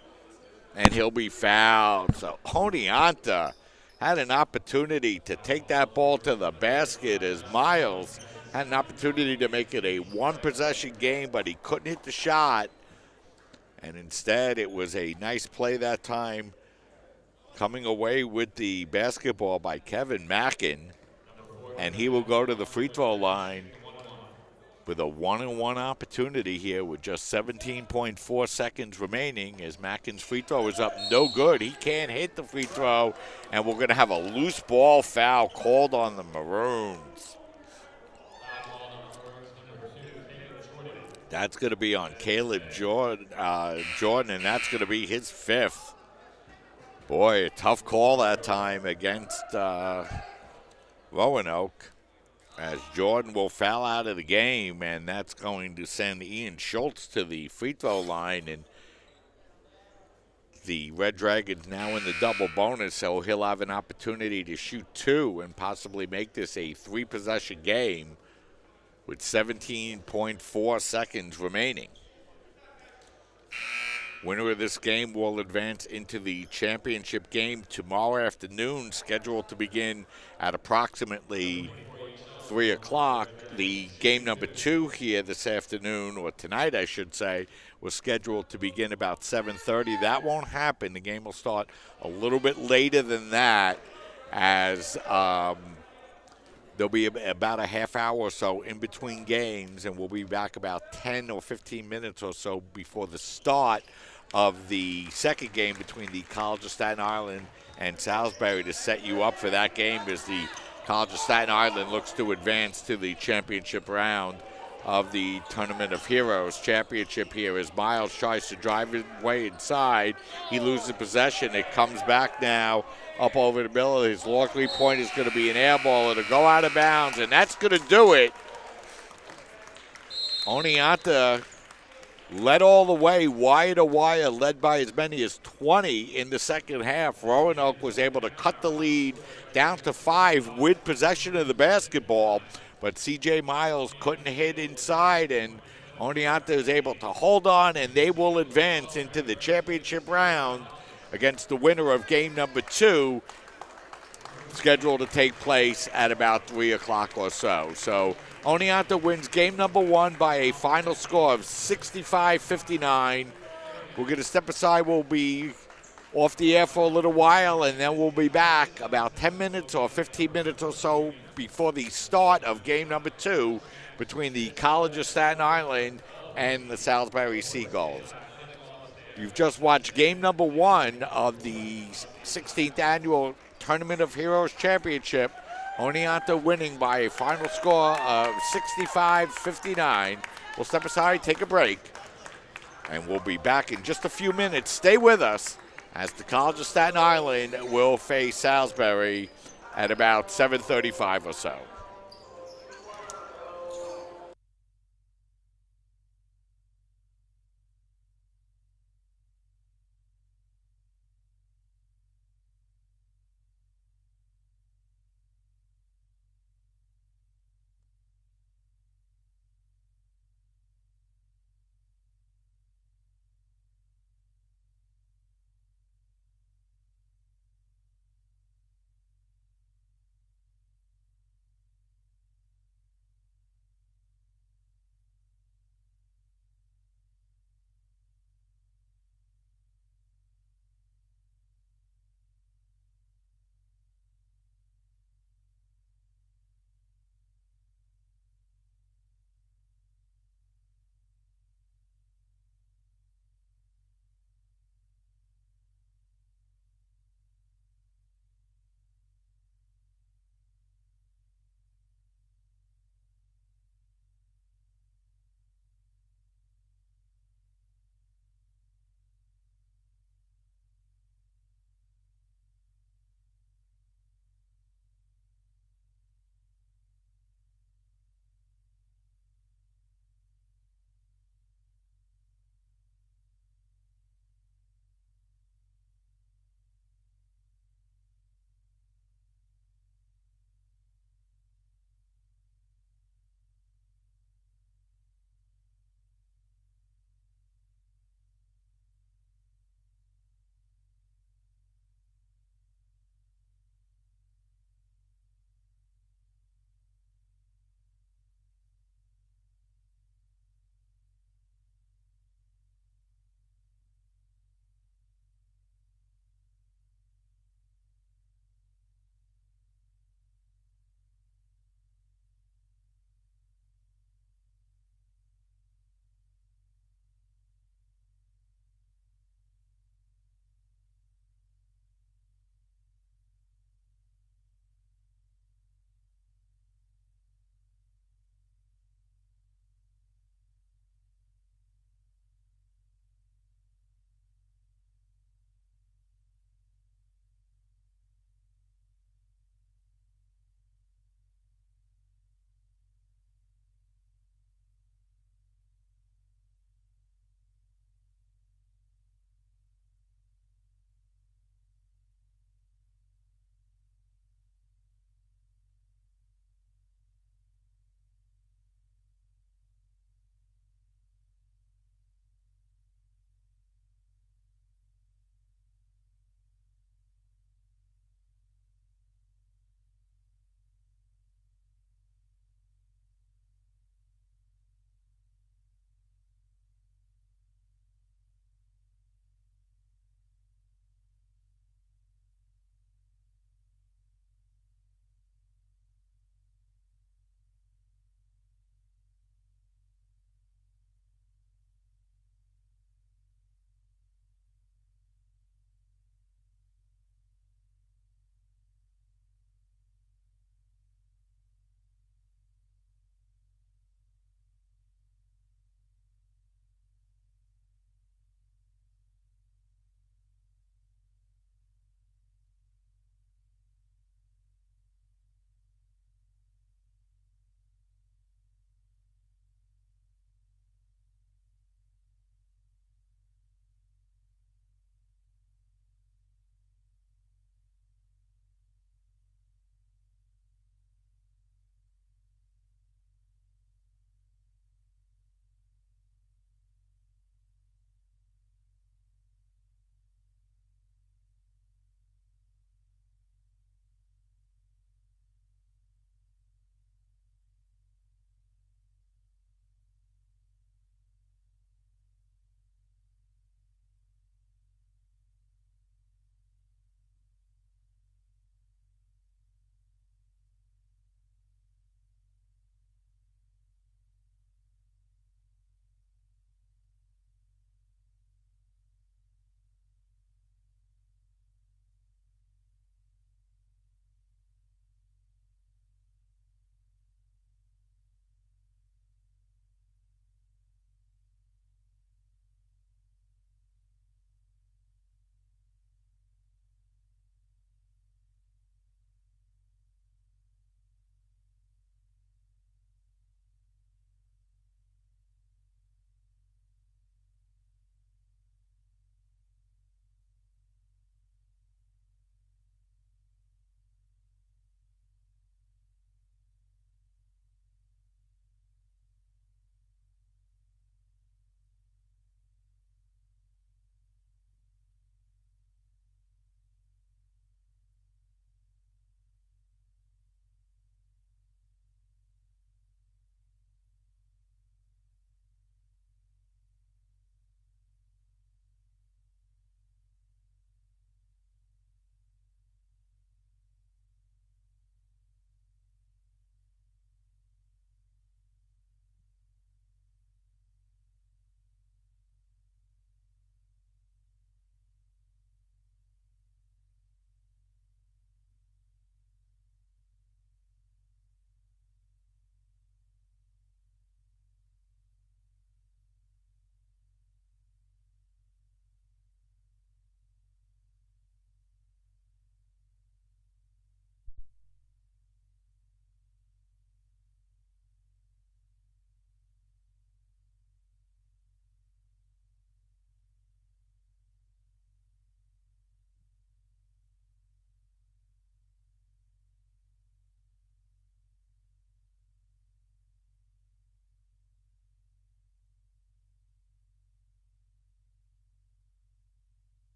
and he'll be fouled. So Oneonta had an opportunity to take that ball to the basket as Miles had an opportunity to make it a one-possession game, but he couldn't hit the shot. And instead, it was a nice play that time, coming away with the basketball by Kevin Mackin. And he will go to the free throw line with a 1-and-1 opportunity here with just 17.4 seconds remaining as Mackin's free throw is up no good. He can't hit the free throw, and we're going to have a loose ball foul called on the Maroons. That's going to be on Caleb Jordan, and that's going to be his 5th. Boy, a tough call that time against Roanoke, as Jordan will foul out of the game, and that's going to send Ian Schultz to the free throw line. And the Red Dragons now in the double bonus, so he'll have an opportunity to shoot 2 and possibly make this a 3-possession game with 17.4 seconds remaining. Winner of this game will advance into the championship game tomorrow afternoon, scheduled to begin at approximately 3 o'clock. The game number 2 here this afternoon, or tonight I should say, was scheduled to begin about 7:30. That won't happen. The game will start a little bit later than that, as there'll be about a half hour or so in between games, and we'll be back about 10 or 15 minutes or so before the start of the second game between the College of Staten Island and Salisbury to set you up for that game, as the College of Staten Island looks to advance to the championship round of the Tournament of Heroes championship here, as Miles tries to drive his way inside. He loses possession. It comes back now up over the middle. His long three-point is going to be an air ball. It'll go out of bounds, and that's going to do it Oneonta led all the way, wire to wire, led by as many as 20 in the second half. Roanoke was able to cut the lead down to 5 with possession of the basketball, but C.J. Miles couldn't hit inside, and Oneonta is able to hold on, and they will advance into the championship round against the winner of game number 2, scheduled to take place at about 3 o'clock or so. So Oneonta wins game number 1 by a final score of 65-59. We're going to step aside. We'll be off the air for a little while, and then we'll be back about 10 minutes or 15 minutes or so before the start of game number 2 between the College of Staten Island and the Salisbury Seagulls. You've just watched game number 1 of the 16th annual Tournament of Heroes Championship. Oneonta winning by a final score of 65-59. We'll step aside, take a break, and we'll be back in just a few minutes. Stay with us as the College of Staten Island will face Salisbury at about 7:35 or so.